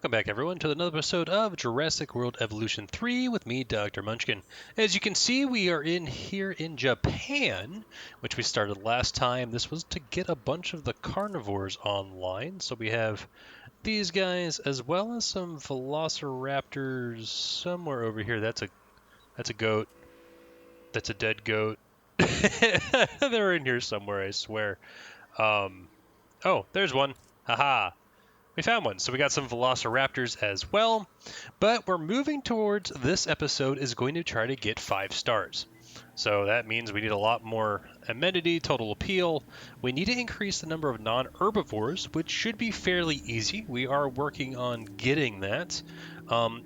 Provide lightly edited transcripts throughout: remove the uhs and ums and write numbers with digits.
Welcome back, everyone, to another episode of Jurassic World Evolution 3 with me, Dr. Munchkin. As you can see, we are here in Japan, which we started last time. This was to get a bunch of the carnivores online. So we have these guys, as well as some velociraptors somewhere over here. That's a goat. That's a dead goat. They're in here somewhere, I swear. Oh, there's one. Haha. We found one, so we got some velociraptors as well, but we're moving towards this episode is going to try to get 5 stars. So that means we need a lot more amenity, total appeal. We need to increase the number of non-herbivores, which should be fairly easy. We are working on getting that,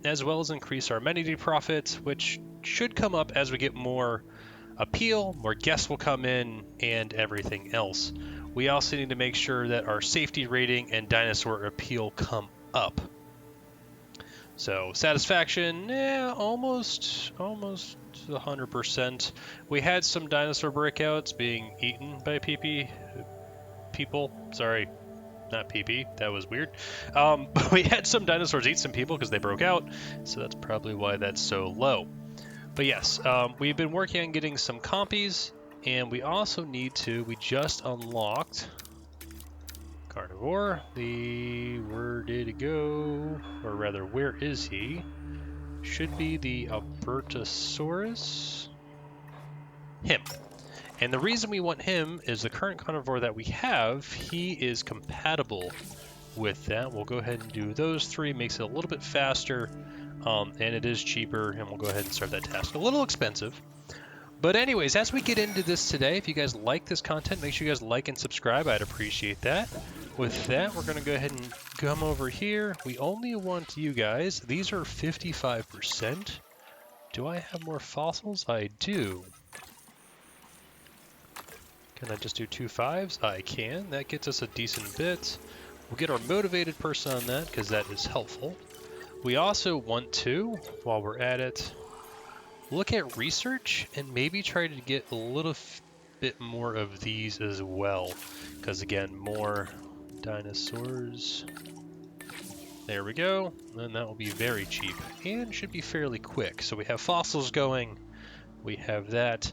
as well as increase our amenity profit, which should come up as we get more appeal, more guests will come in, and everything else. We also need to make sure that our safety rating and dinosaur appeal come up. So satisfaction, almost 100%. We had some dinosaur breakouts being eaten by people. Sorry, not PP. That was weird. But we had some dinosaurs eat some people because they broke out. So that's probably why that's so low. But yes, we've been working on getting some compies. And we also need to, we just unlocked carnivore. Where did it go? Or rather, where is he? Should be the Albertosaurus. Him. And the reason we want him is the current carnivore that we have, he is compatible with that. We'll go ahead and do those 3, makes it a little bit faster, and it is cheaper, and we'll go ahead and start that task. A little expensive. But anyways, as we get into this today, if you guys like this content, make sure you guys like and subscribe. I'd appreciate that. With that, we're going to go ahead and come over here. We only want you guys. These are 55%. Do I have more fossils? I do. Can I just do 2 5s? I can. That gets us a decent bit. We'll get our motivated person on that because that is helpful. We also want to, while we're at it, look at research and maybe try to get a little bit more of these as well. Because again, more dinosaurs. There we go. And that will be very cheap and should be fairly quick. So we have fossils going. We have that.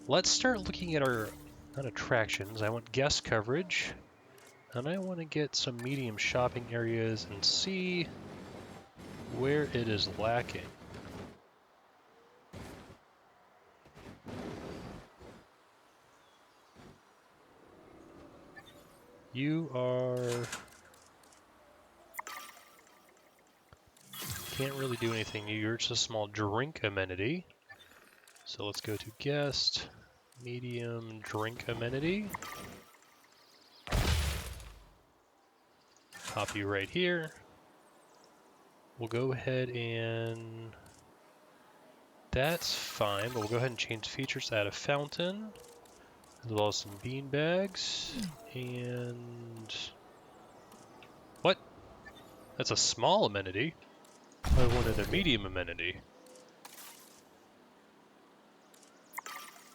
Let's start looking at our attractions. I want guest coverage. And I want to get some medium shopping areas and see where it is lacking. You are... Can't really do anything. You're just a small drink amenity. So let's go to guest, medium drink amenity. Pop you right here. We'll go ahead and... That's fine, but we'll go ahead and change features, add a fountain. As well as some bean bags, and... What? That's a small amenity. I wanted a medium amenity.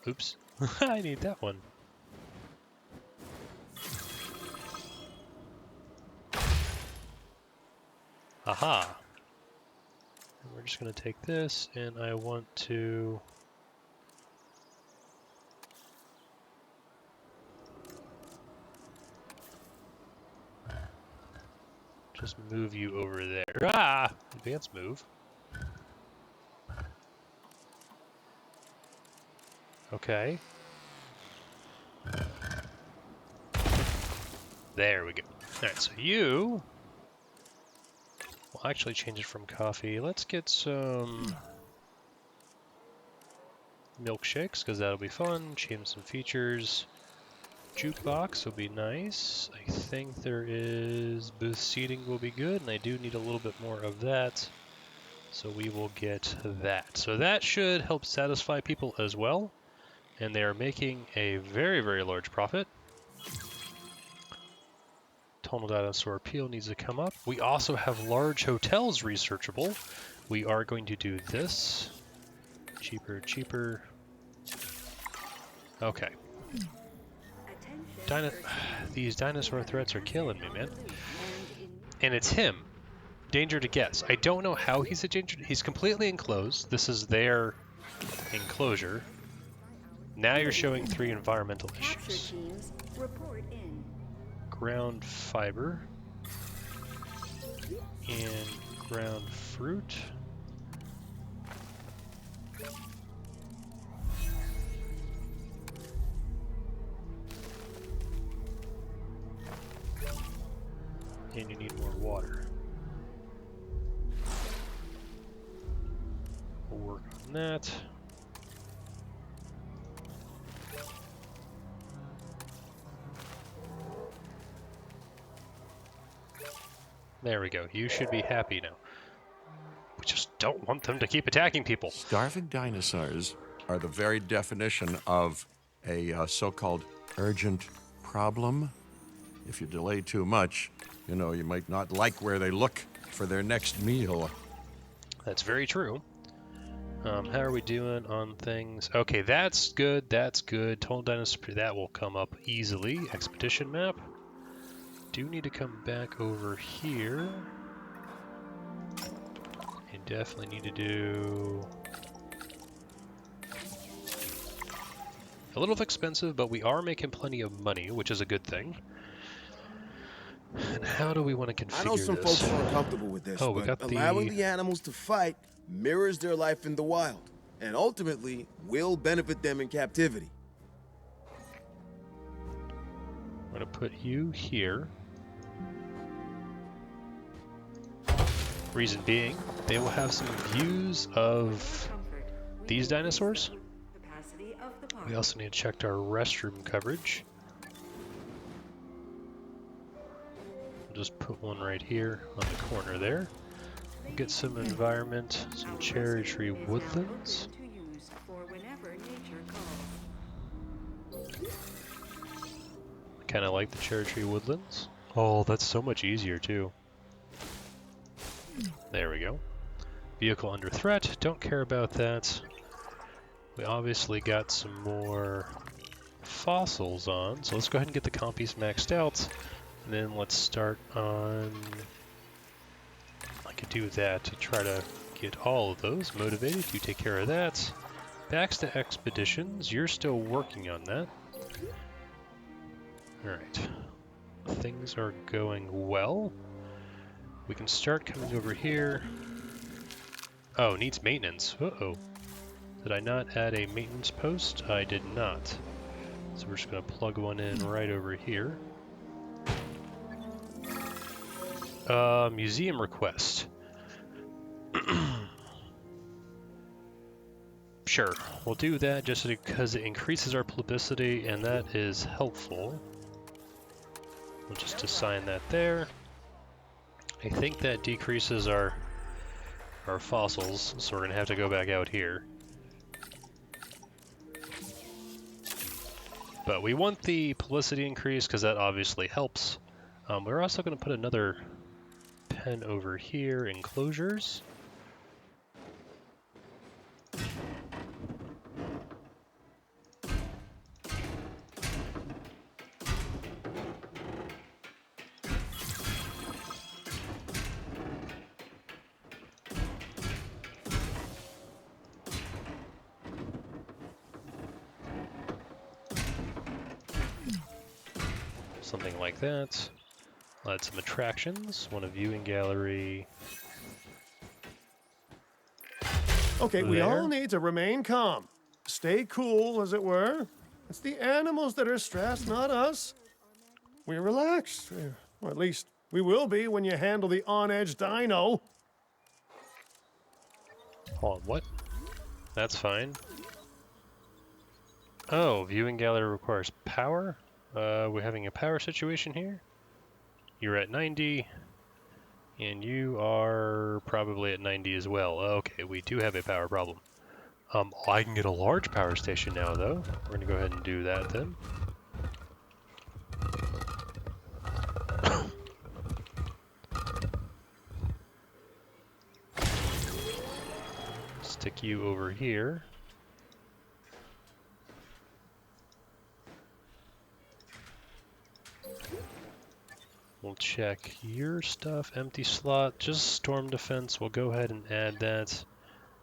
Oops. I need that one. Aha. And we're just going to take this, and I want to... just move you over there. Ah! Advanced move. Okay. There we go. Alright, so you... We'll actually change it from coffee. Let's get some milkshakes, because that'll be fun. Change some features. Jukebox will be nice. I think there is booth seating will be good, and I do need a little bit more of that. So we will get that. So that should help satisfy people as well. And they are making a very, very large profit. Tonal dinosaur appeal needs to come up. We also have large hotels researchable. We are going to do this. Cheaper, cheaper. Okay. These dinosaur threats are killing me, man. And it's him. danger to guess. I don't know how he's a danger. He's completely enclosed. This is their enclosure. Now you're showing 3 environmental issues. Ground fiber and ground fruit. And you need more water. We'll work on that. There we go. You should be happy now. We just don't want them to keep attacking people. Starving dinosaurs are the very definition of a so-called urgent problem. If you delay too much, you know, you might not like where they look for their next meal. That's very true. How are we doing on things? Okay, that's good. That's good. Total dinosaur, that will come up easily. Expedition map. Do need to come back over here. And definitely need to do a little expensive, but we are making plenty of money, which is a good thing. And how do we want to configure this? I know some folks aren't comfortable with this, but allowing the animals to fight mirrors their life in the wild, and ultimately will benefit them in captivity. I'm going to put you here. Reason being, they will have some views of these dinosaurs. We also need to check our restroom coverage. We'll just put one right here on the corner there. We'll get some environment, some cherry tree woodlands. I kind of like the cherry tree woodlands. Oh, that's so much easier too. There we go. Vehicle under threat, don't care about that. We obviously got some more fossils on, so let's go ahead and get the compies maxed out. And then let's start on... I could do that to try to get all of those motivated. You take care of that. Backs to expeditions, you're still working on that. Alright. Things are going well. We can start coming over here. Oh, needs maintenance. Uh-oh. Did I not add a maintenance post? I did not. So we're just going to plug one in right over here. Museum request. Sure, we'll do that just because it increases our publicity, and that is helpful. We'll just assign that there. I think that decreases our fossils, so we're going to have to go back out here. But we want the publicity increase because that obviously helps. We're also going to put another pen over here, enclosures. Something like that. I'll add some attractions. One a viewing gallery. Okay, we all need to remain calm. Stay cool, as it were. It's the animals that are stressed, not us. We're relaxed. Or at least we will be when you handle the on-edge dino. Hold on, what? That's fine. Oh, viewing gallery requires power? We're having a power situation here. You're at 90, and you are probably at 90 as well. Okay, we do have a power problem. I can get a large power station now, though. We're going to go ahead and do that then. Stick you over here. We'll check your stuff. Empty slot, just storm defense. We'll go ahead and add that.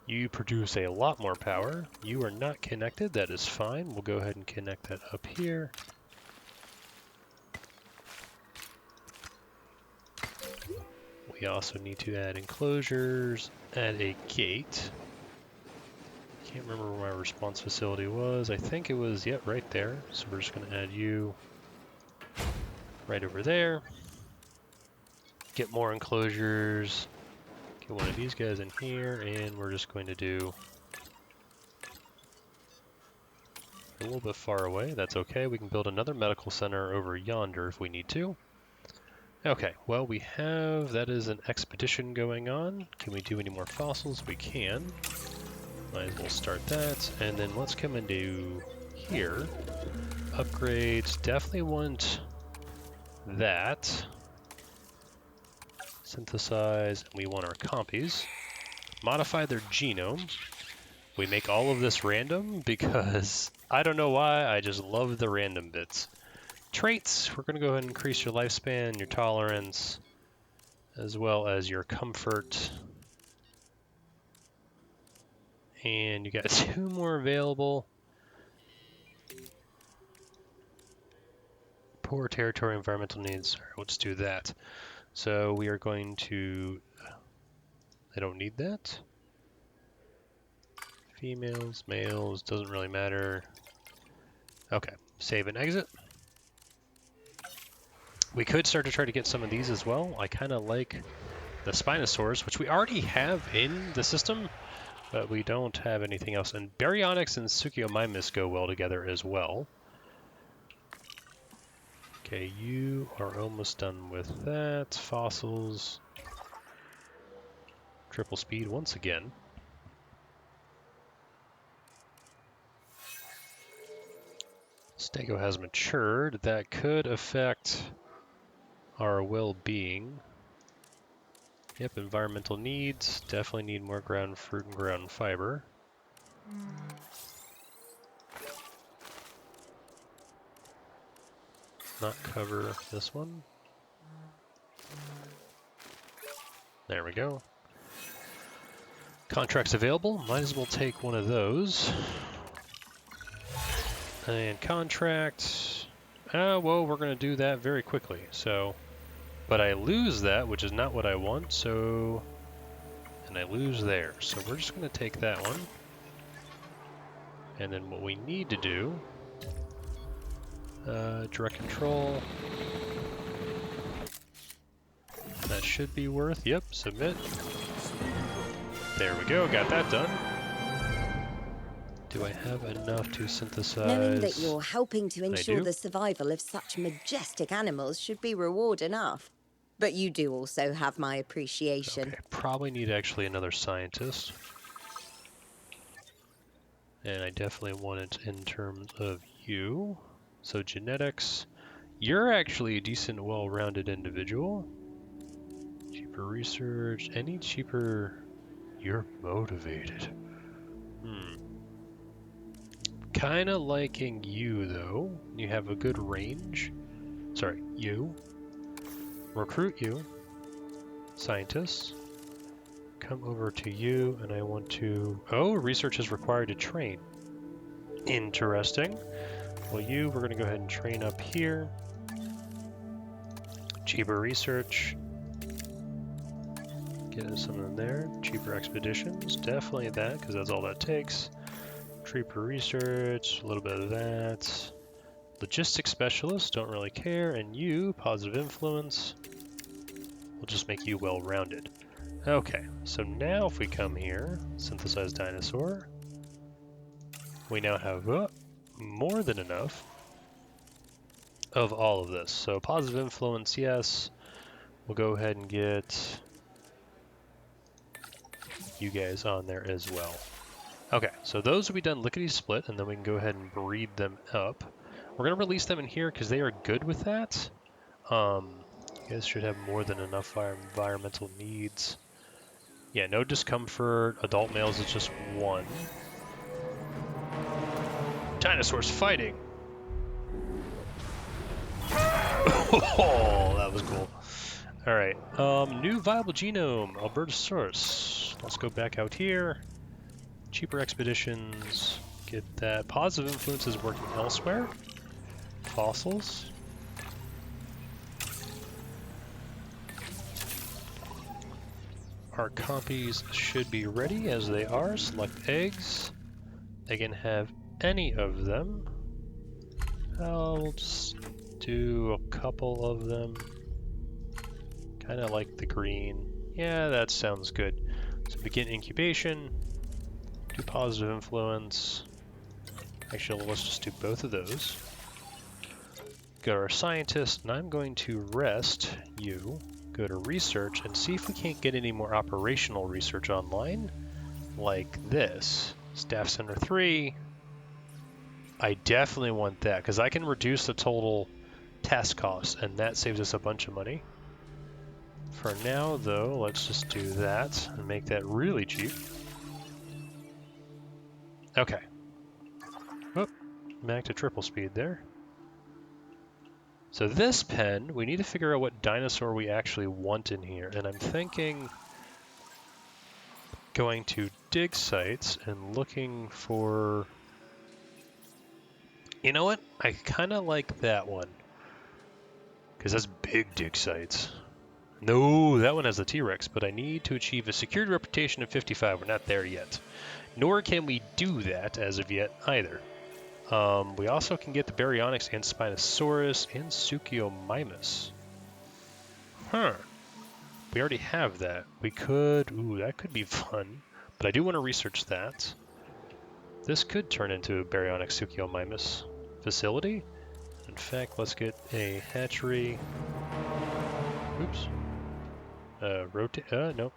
You produce a lot more power. You are not connected. That is fine. We'll go ahead and connect that up here. We also need to add enclosures, add a gate. Can't remember where my response facility was. I think it was, yeah, right there. So we're just going to add you right over there. Get more enclosures. Get one of these guys in here, and we're just going to do a little bit far away. That's okay. We can build another medical center over yonder if we need to. Okay, well, we have, that is an expedition going on. Can we do any more fossils? We can. Might as well start that. And then let's come into here. Upgrades, definitely want that. Synthesize, we want our compies. Modify their genome. We make all of this random because I don't know why, I just love the random bits. Traits, we're going to go ahead and increase your lifespan, your tolerance, as well as your comfort. And you got 2 more available. Poor territory, environmental needs. All right, let's do that. So we are going to, I don't need that. Females, males, doesn't really matter. Okay, save and exit. We could start to try to get some of these as well. I kind of like the Spinosaurus, which we already have in the system, but we don't have anything else. And Baryonyx and Suchiomimus go well together as well. Okay, you are almost done with that. Fossils. Triple speed once again. Stego has matured. That could affect our well-being. Yep, environmental needs. Definitely need more ground fruit and ground fiber. Not cover this one. There we go. Contracts available. Might as well take one of those. And contract. Well, we're going to do that very quickly. So, but I lose that, which is not what I want. So, and I lose there. So we're just going to take that one. And then what we need to do, direct control. That should be worth, yep, submit. There we go, got that done. Do I have enough to synthesize? Knowing that you're helping to ensure the survival of such majestic animals should be reward enough. But you do also have my appreciation. Okay, probably need actually another scientist. And I definitely want it in terms of you. So genetics, you're actually a decent, well-rounded individual. Cheaper research, any cheaper, you're motivated. Kinda liking you though. You have a good range. Sorry, you. Recruit you. Scientists. Come over to you and I want to, oh, research is required to train. Interesting. Well, you, we're gonna go ahead and train up here. Cheaper research. Get us some in there. Cheaper expeditions, definitely that, because that's all that takes. Cheaper research, a little bit of that. Logistics specialist, don't really care. And you, positive influence. We'll just make you well-rounded. Okay, so now if we come here, synthesize dinosaur. We now have more than enough of all of this. So positive influence, yes. We'll go ahead and get you guys on there as well. Okay, so those will be done lickety-split, and then we can go ahead and breed them up. We're going to release them in here because they are good with that. You guys should have more than enough environmental needs. Yeah, no discomfort. Adult males is just 1. Dinosaurs fighting! Oh, that was cool. All right, new viable genome, Albertosaurus. Let's go back out here. Cheaper expeditions. Get that. Positive influence is working elsewhere. Fossils. Our compies should be ready as they are. Select eggs. They can have any of them. I'll just do a couple of them. Kind of like the green. Yeah, that sounds good. So begin incubation. Do positive influence. Actually, let's just do both of those. Go to our scientist, and I'm going to rest you. Go to research and see if we can't get any more operational research online. Like this. Staff Center 3. I definitely want that, because I can reduce the total task cost, and that saves us a bunch of money. For now, though, let's just do that and make that really cheap. Okay. Oh, back to triple speed there. So this pen, we need to figure out what dinosaur we actually want in here, and I'm thinking going to dig sites and looking for... You know what? I kind of like that one, because that's big dig sites. No, that one has a T-Rex, but I need to achieve a secured reputation of 55. We're not there yet. Nor can we do that as of yet either. We also can get the Baryonyx and Spinosaurus and Suchiomimus. Huh. We already have that. We could... Ooh, that could be fun. But I do want to research that. This could turn into a Baryonyx Suchiomimus facility. In fact, let's get a hatchery. Oops. Rotate. Nope.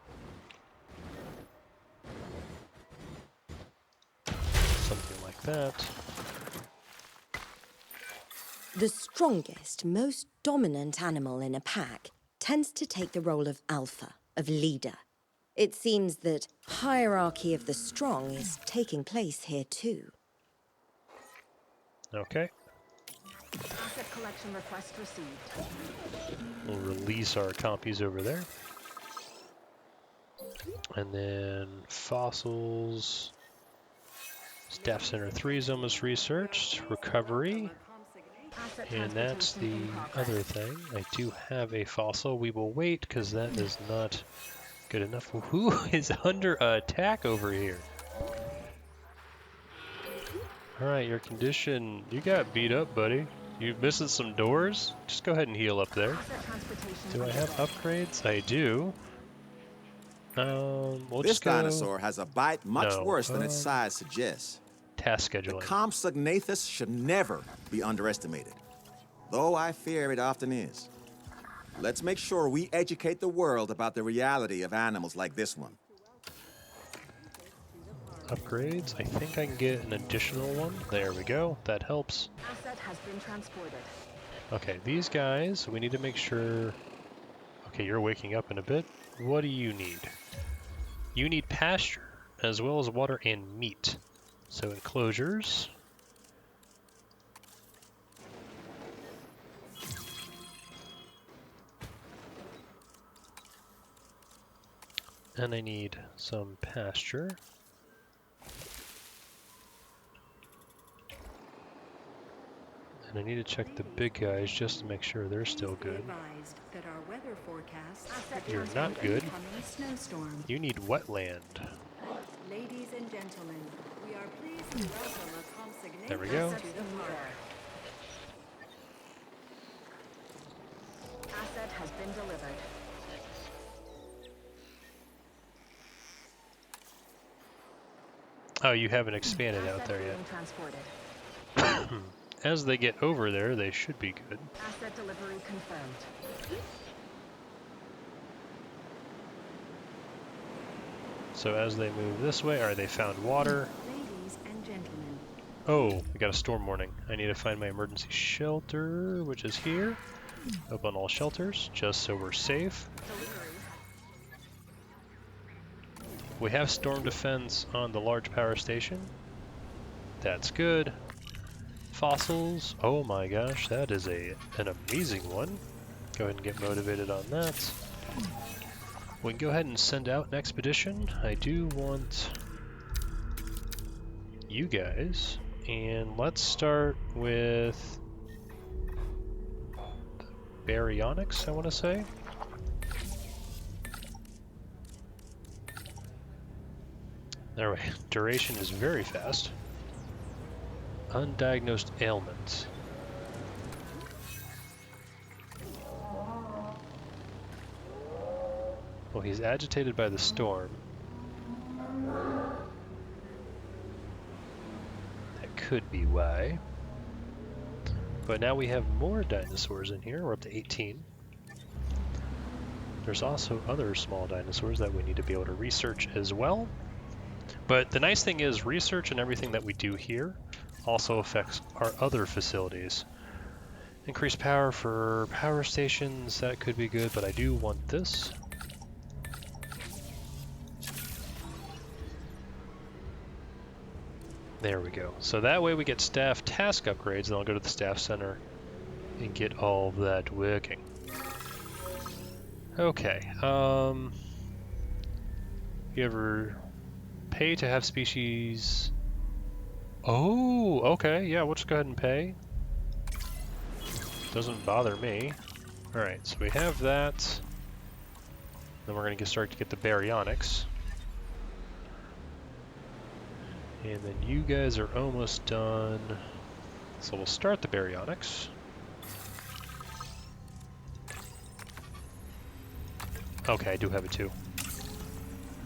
Something like that. The strongest, most dominant animal in a pack tends to take the role of alpha, of leader. It seems that hierarchy of the strong is taking place here too. Okay. Asset collection request received. We'll release our compies over there. And then fossils. Staff Center 3 is almost researched. Recovery. And that's the other thing. I do have a fossil. We will wait because that is not good enough. Who is under attack over here? Alright, your condition, you got beat up, buddy. You missing some doors? Just go ahead and heal up there. Do I have upgrades? I do. We'll This just go... dinosaur has a bite much worse than its size suggests. Task The scheduling. Compsognathus should never be underestimated, though I fear it often is. Let's make sure we educate the world about the reality of animals like this one. Upgrades. I think I can get an additional one. There we go. That helps. Asset has been transported. Okay, these guys, we need to make sure... Okay, you're waking up in a bit. What do you need? You need pasture, as well as water and meat. So enclosures. And I need some pasture. And I need to check the big guys just to make sure they're still good. You're not good. You need wetland. Ladies and gentlemen, we are pleased to welcome a Compsognathus There we go. to the park. Asset has been delivered. Oh, you haven't expanded out there yet. As they get over there, they should be good. Asset delivery confirmed. So as they move this way, or they found water. Ladies and gentlemen. Oh, we got a storm warning. I need to find my emergency shelter, which is here. Open all shelters, just so we're safe. We have storm defense on the large power station. That's good. Fossils. Oh my gosh, that is an amazing one. Go ahead and get motivated on that. We can go ahead and send out an expedition. I do want you guys. And let's start with Baryonyx, I want to say. There we go. Duration is very fast. Undiagnosed ailment. Well, he's agitated by the storm. That could be why. But now we have more dinosaurs in here. We're up to 18. There's also other small dinosaurs that we need to be able to research as well. But the nice thing is research and everything that we do here also affects our other facilities. Increased power for power stations, that could be good, but I do want this. There we go. So that way we get staff task upgrades, and I'll go to the staff center and get all of that working. Okay, you ever pay to have species? Oh, okay, yeah, we'll just go ahead and pay. Doesn't bother me. Alright, so we have that. Then we're going to start to get the Baryonyx. And then you guys are almost done. So we'll start the Baryonyx. Okay, I do have it too.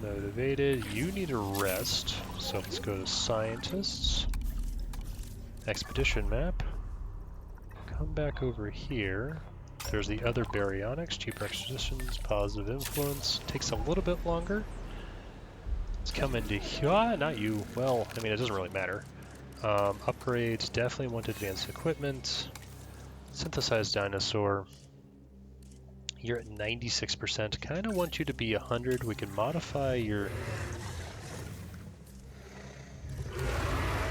Motivated. You need a rest. So let's go to scientists. Expedition map. Come back over here. There's the other Baryonyx. Cheaper expeditions. Positive influence. Takes a little bit longer. Let's come into here. Not you. Well, I mean, it doesn't really matter. Upgrades. Definitely want advanced equipment. Synthesized dinosaur. You're at 96%. Kind of want you to be 100. We can modify your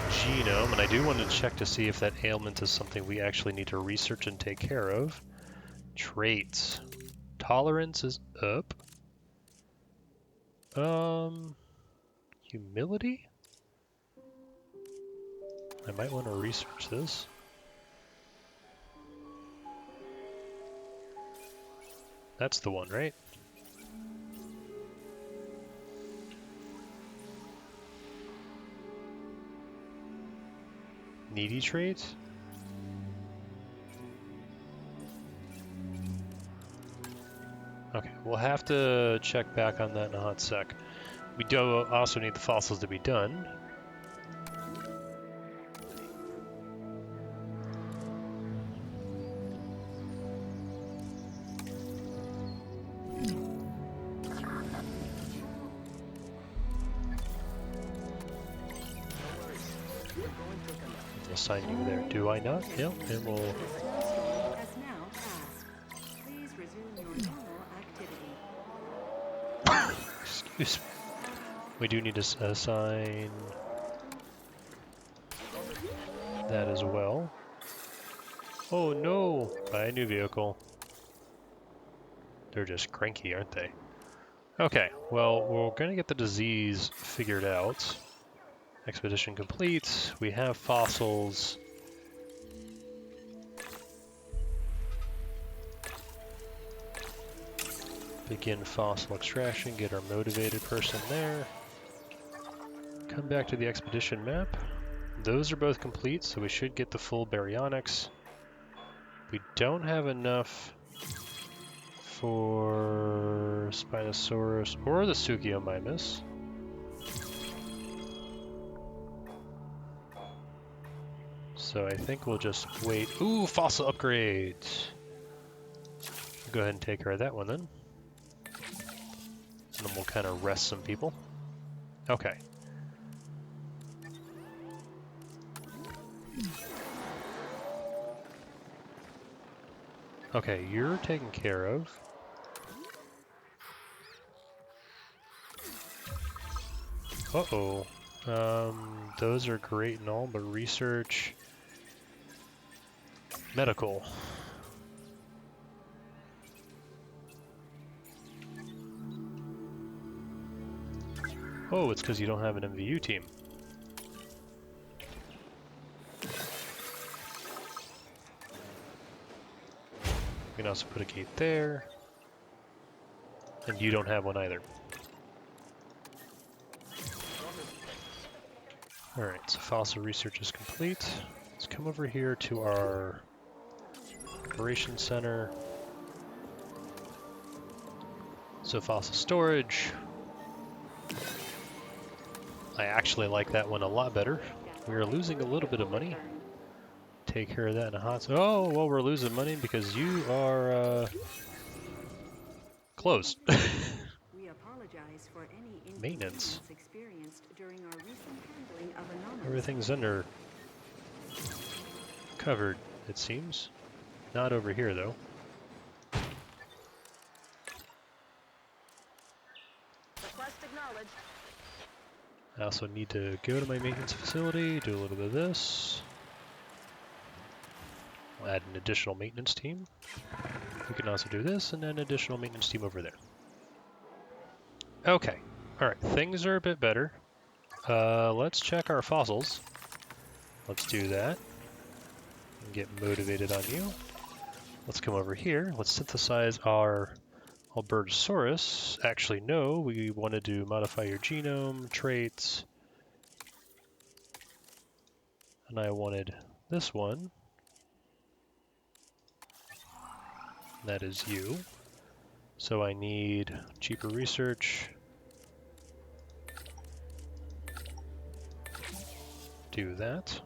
genome, and I do want to check to see if that ailment is something we actually need to research and take care of. Traits. Tolerance is up. Humility? I might want to research this. That's the one, right? Needy trait? Okay, we'll have to check back on that in a hot sec. We do also need the fossils to be done. Assign you there. Do I not? Yep, and we'll... Has now passed. Please resume your normal activity. Excuse me. We do need to assign that as well. Oh no! Buy a new vehicle. They're just cranky, aren't they? Okay, well, we're gonna get the disease figured out. Expedition complete. We have fossils. Begin fossil extraction, get our motivated person there. Come back to the expedition map. Those are both complete, so we should get the full Baryonyx. We don't have enough for Spinosaurus or the Suchiomimus. So I think we'll just wait. Ooh, fossil upgrades! Go ahead and take care of that one then. And then we'll kind of rest some people. Okay. Okay, you're taken care of. Uh-oh. Those are great and all, but research Medical. Oh, it's because you don't have an MVU team. We can also put a gate there. And you don't have one either. Alright, so fossil research is complete. Let's come over here to our operations center. So fossil storage. I actually like that one a lot better. We are losing a little bit of money. Take care of that in a hot... Oh, well, we're losing money because you are closed. We apologize for any Maintenance. inconvenience experienced during our recent handling of anomalies. Everything's under covered, it seems. Not over here, though. Request acknowledged. I also need to go to my maintenance facility, do a little bit of this. I'll add an additional maintenance team. We can also do this and then an additional maintenance team over there. Okay, alright, things are a bit better. Let's check our fossils. Let's do that. And get motivated on you. Let's come over here. Let's synthesize our Albertosaurus. Actually, no, we wanted to modify your genome, traits. And I wanted this one. That is you. So I need cheaper research. Do that.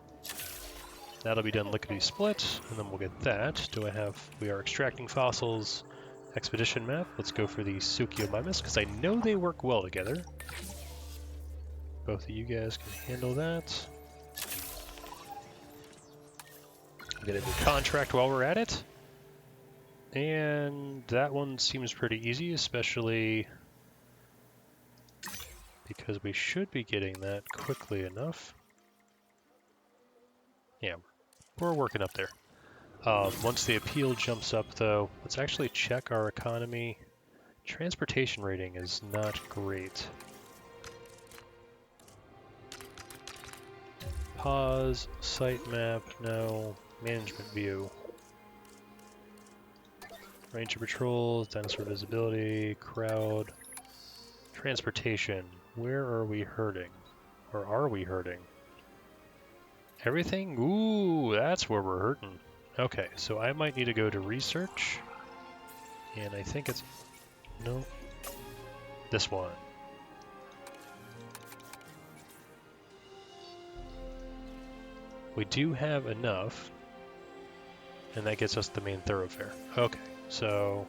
That'll be done lickety-split, and then we'll get that. Do I have... We are extracting fossils. Expedition map. Let's go for the Suchiomimus, because I know they work well together. Both of you guys can handle that. Get a new contract while we're at it. And that one seems pretty easy, especially because we should be getting that quickly enough. Yeah, we're working up there. Once the appeal jumps up, though, let's actually check our economy. Transportation rating is not great. Pause, sitemap, no. Management view. Ranger patrols, dinosaur visibility, crowd. Transportation. Where are we hurting? Or are we hurting? Everything? Ooh, that's where we're hurting. Okay, so I might need to go to research. And I think it's... No. This one. We do have enough. And that gets us the main thoroughfare. Okay, so...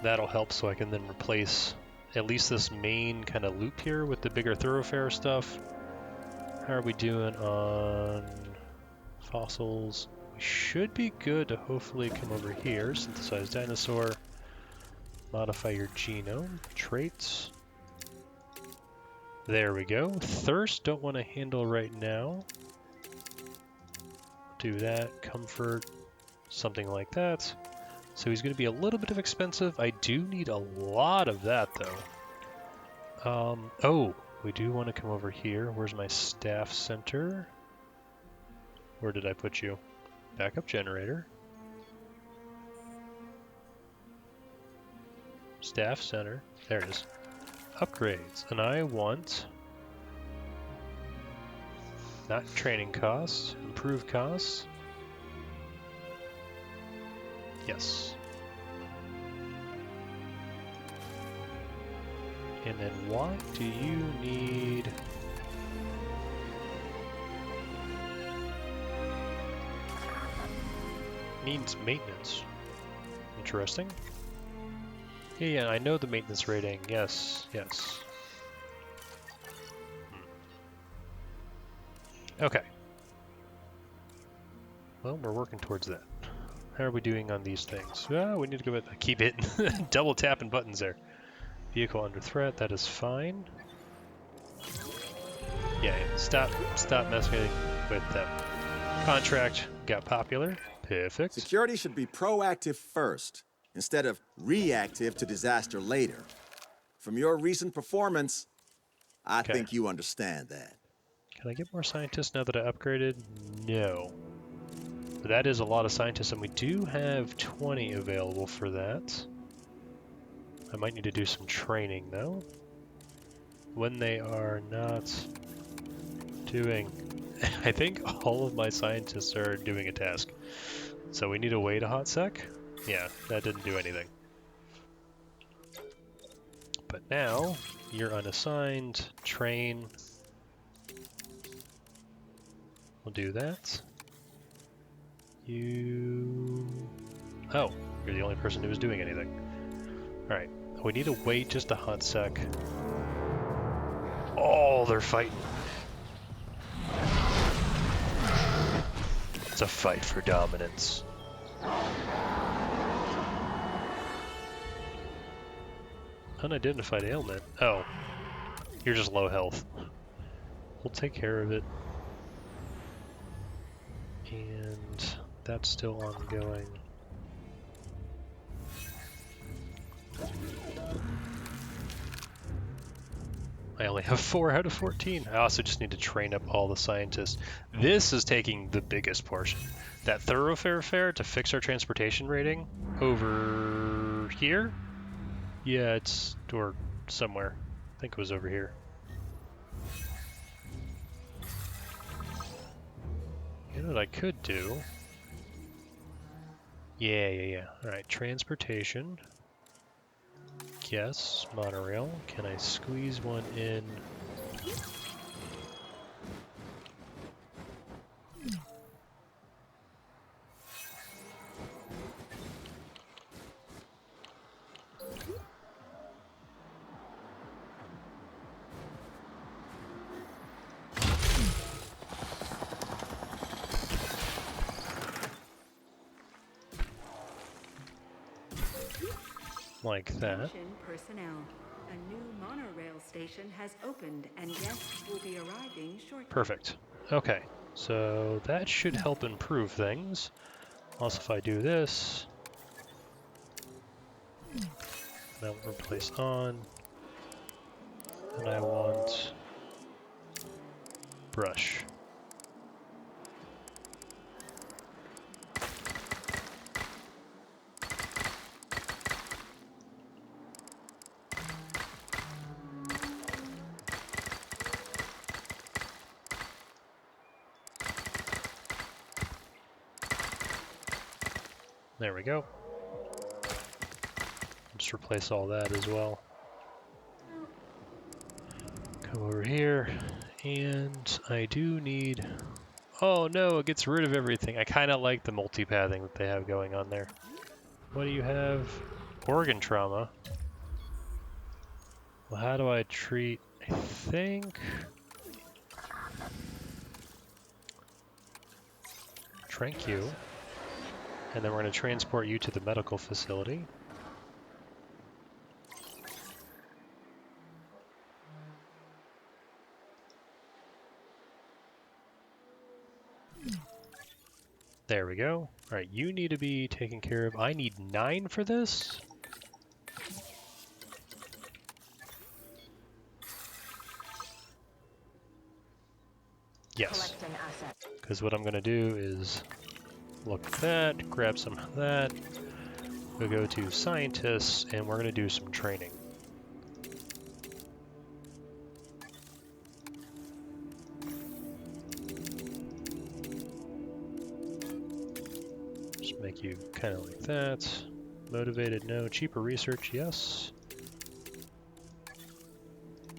That'll help so I can then replace at least this main kind of loop here with the bigger thoroughfare stuff. How are we doing on fossils? We should be good to hopefully come over here, synthesize dinosaur, modify your genome, traits. There we go. Thirst, don't want to handle right now. Do that, comfort, something like that. So he's going to be a little bit of expensive. I do need a lot of that, though. Oh, we do want to come over here. Where's my staff center? Where did I put you? Backup generator. Staff center. There it is. Upgrades. And I want... Not training costs. Improve costs. Yes. And then what do you need? Needs maintenance. Interesting. Yeah, I know the maintenance rating. Yes, yes. Okay. Well, we're working towards that. How are we doing on these things? Oh, we need to go back. Keep hitting, double tapping buttons there. Vehicle under threat. That is fine. Yeah, stop messing with them. Contract got popular. Perfect. Security should be proactive first, instead of reactive to disaster later. From your recent performance, I Okay. think you understand that. Can I get more scientists now that I upgraded? No. But that is a lot of scientists, and we do have 20 available for that. I might need to do some training, though. When they are not doing... I think all of my scientists are doing a task. So we need to wait a hot sec? Yeah, that didn't do anything. But now, you're unassigned, train. We'll do that. You... Oh, you're the only person who was doing anything. Alright, we need to wait just a hot sec. Oh, they're fighting. It's a fight for dominance. Unidentified ailment. Oh, you're just low health. We'll take care of it. And that's still ongoing. I only have 4 out of 14. I also just need to train up all the scientists. This is taking the biggest portion. That thoroughfare fair to fix our transportation rating over here? Yeah, it's or somewhere. I think it was over here. You know what I could do? Yeah. Alright, transportation. Yes, monorail. Can I squeeze one in? Like that. Attention personnel. A new monorail station has opened and guests will be arriving shortly. Perfect. Okay, so that should help improve things. Also, if I do this, now replace on, and I want brush. There we go. Just replace all that as well. Come over here, and I do need... Oh no, it gets rid of everything. I kind of like the multipathing that they have going on there. What do you have? Organ trauma. Well, how do I treat... I think... Trank you. And then we're going to transport you to the medical facility. There we go. Alright, you need to be taken care of. I need 9 for this. Yes. Because what I'm going to do is look at that, grab some of that. We'll go to scientists, and we're going to do some training. Just make you kind of like that. Motivated, no. Cheaper research, yes.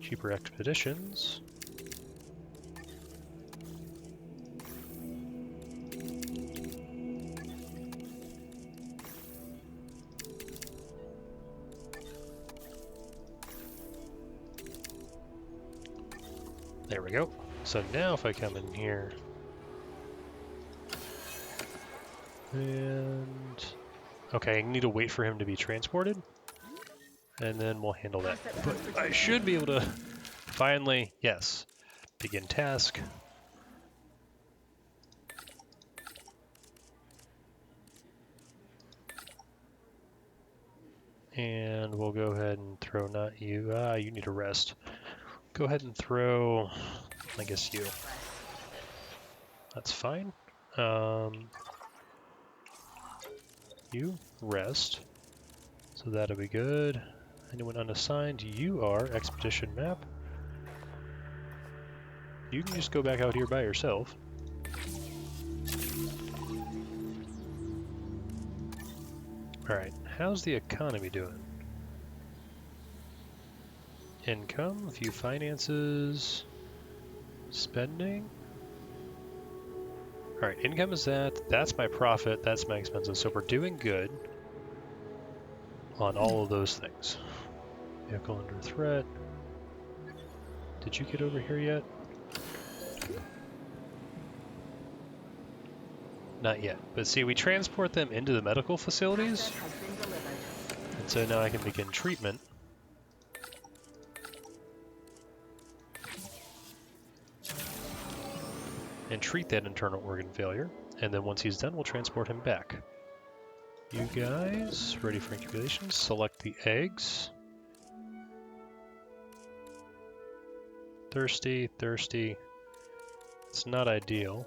Cheaper expeditions. There we go. So now if I come in here, And okay, I need to wait for him to be transported, and then we'll handle that. But I should be able to finally, yes, begin task. And we'll go ahead and throw, not you, you need a rest. Go ahead and throw, I guess you. That's fine. You rest. So that'll be good. Anyone unassigned? You are expedition map. You can just go back out here by yourself. Alright, how's the economy doing? Income, a few finances, spending. Alright, income is that's my profit, that's my expenses, so we're doing good on all of those things. Vehicle under threat. Did you get over here yet? Not yet, but see, we transport them into the medical facilities, and so now I can begin treatment. And treat that internal organ failure, and then once he's done, we'll transport him back. You guys, ready for incubation, select the eggs. Thirsty, thirsty. It's not ideal.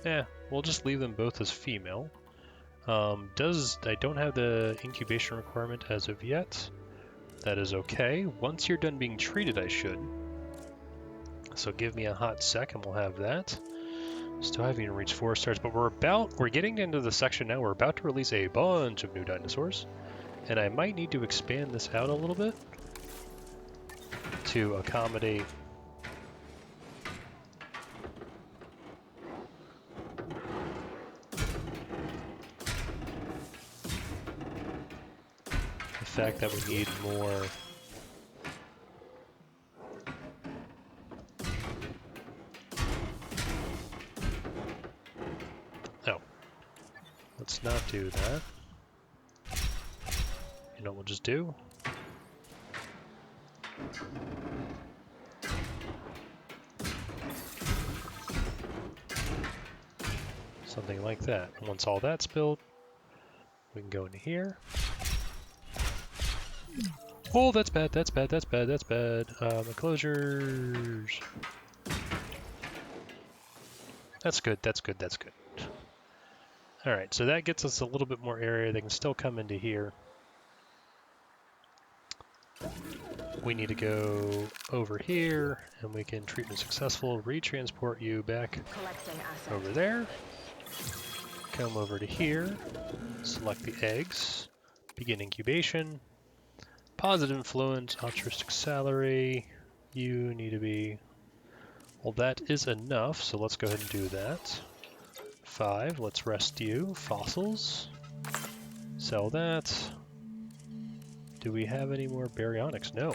Yeah, we'll just leave them both as female. I don't have the incubation requirement as of yet. That is okay. Once you're done being treated, I should. So give me a hot sec and we'll have that. Still haven't even reached 4 stars, but we're getting into the section now. We're about to release a bunch of new dinosaurs. And I might need to expand this out a little bit to accommodate the fact that we need more let's not do that. You know what we'll just do? Something like that. And once all that's built, we can go into here. Oh, that's bad, that's bad, that's bad, that's bad. Enclosures. That's good, that's good, that's good. Alright, so that gets us a little bit more area. They can still come into here. We need to go over here, and we can treatment successful, retransport you back over there. Come over to here, select the eggs, begin incubation, positive influence, altruistic salary. You need to be, well, that is enough, so let's go ahead and do that. 5, let's rest you, fossils, sell that. Do we have any more Baryonyx? No.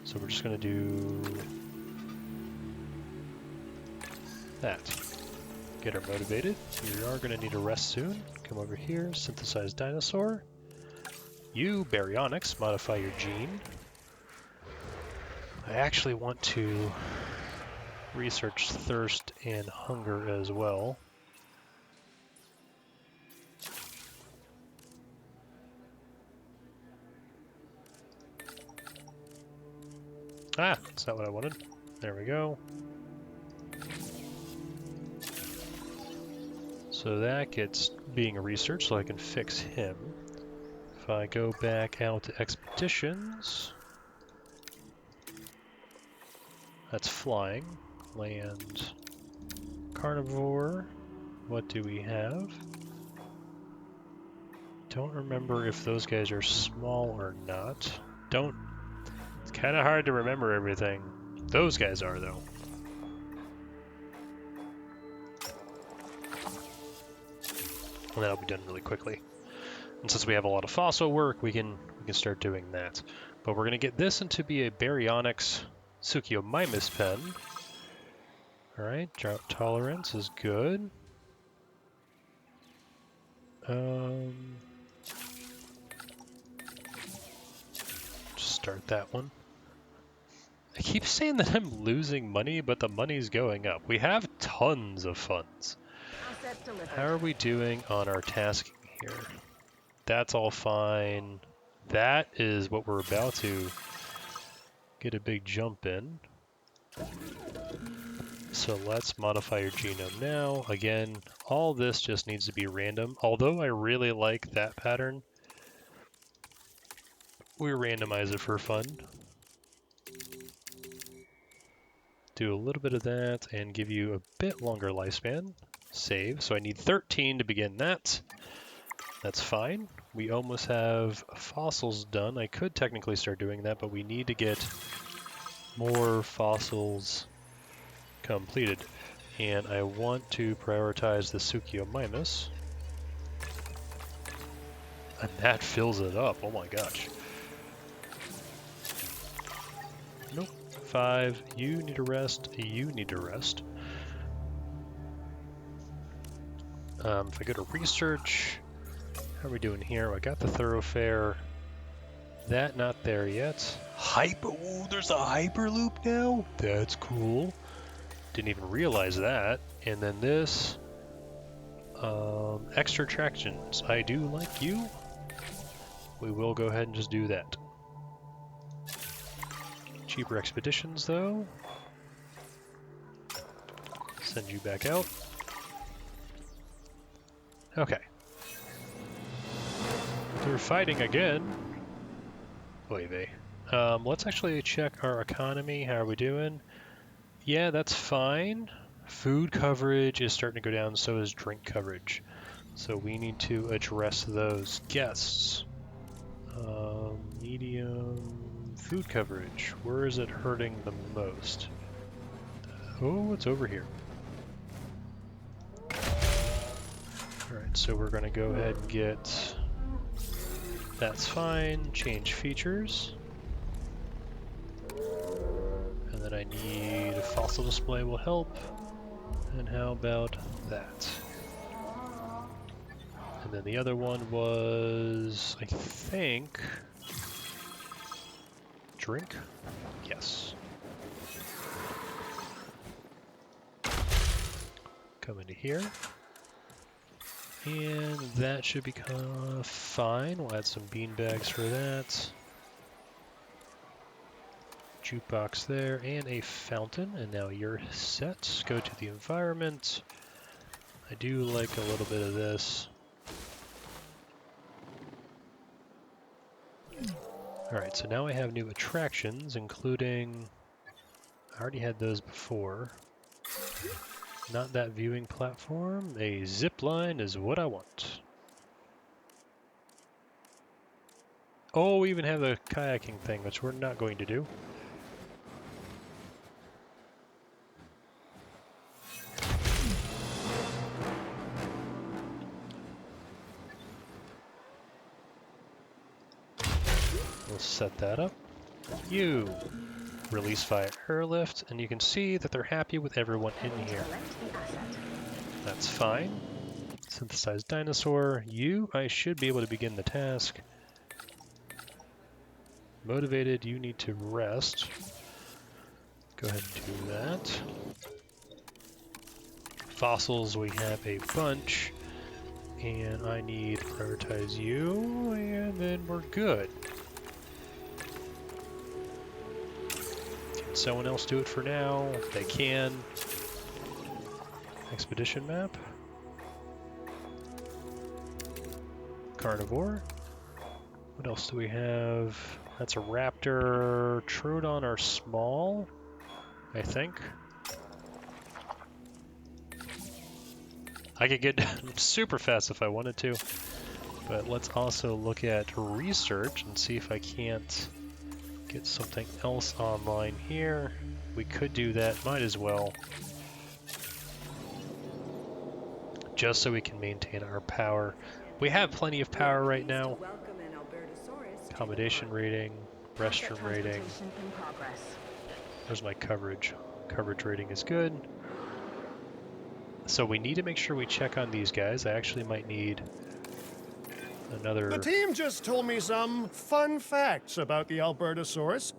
So we're just going to do that. Get her motivated. You are going to need a rest soon. Come over here, synthesize dinosaur. You, Baryonyx, modify your gene. I actually want to research thirst and hunger as well. Ah, that's not what I wanted. There we go. So that gets being researched so I can fix him. If I go back out to expeditions, that's flying. Land, carnivore, what do we have? Don't remember if those guys are small or not. It's kind of hard to remember everything. Those guys are, though. And that'll be done really quickly. And since we have a lot of fossil work, we can start doing that. But we're going to get this into be a Baryonyx Suchiomimus pen. Alright, drought tolerance is good. Start that one. I keep saying that I'm losing money, but the money's going up. We have tons of funds. How are we doing on our tasking here? That's all fine. That is what we're about to get a big jump in. So let's modify your genome now. Again, all this just needs to be random. Although I really like that pattern, we randomize it for fun. Do a little bit of that and give you a bit longer lifespan. Save. So I need 13 to begin that. That's fine. We almost have fossils done. I could technically start doing that, but we need to get more fossils completed. And I want to prioritize the Suchiomimus. And that fills it up. Oh my gosh. Nope. 5. You need to rest. You need to rest. If I go to research, how are we doing here? I got the thoroughfare. That not there yet. Ooh, there's a hyperloop now? That's cool. Didn't even realize that. And then this, extra attractions. I do like you. We will go ahead and just do that. Cheaper expeditions though. Send you back out. Okay. They're fighting again. Oy vey. Let's actually check our economy. How are we doing? Yeah, that's fine. Food coverage is starting to go down, so is drink coverage. So we need to address those. Guests. Medium food coverage. Where is it hurting the most? Oh, it's over here. Alright, so we're going to go ahead and get... That's fine. Change features. And then I need a fossil display will help. And how about that? And then the other one was, I think, drink? Yes. Come into here. And that should be fine. We'll add some bean bags for that. Jukebox there, and a fountain. And now you're set. Go to the environment. I do like a little bit of this. Alright, so now I have new attractions, including... I already had those before. Not that viewing platform. A zip line is what I want. Oh, we even have a kayaking thing, which we're not going to do. We'll set that up. You release via airlift, and you can see that they're happy with everyone in here. That's fine. Synthesize dinosaur. You, I should be able to begin the task. Motivated, you need to rest. Go ahead and do that. Fossils, we have a bunch. And I need to prioritize you, and then we're good. Can someone else do it for now? They can. Expedition map. Carnivore. What else do we have? That's a raptor. Troodon are small, I think. I could get super fast if I wanted to, but let's also look at research and see if I can't get something else online here. We could do that, might as well. Just so we can maintain our power. We have plenty of power right now. Accommodation rating, restroom rating. There's my coverage. Coverage rating is good. So we need to make sure we check on these guys. I actually might need another... The team just told me some fun facts about the Albertosaurus.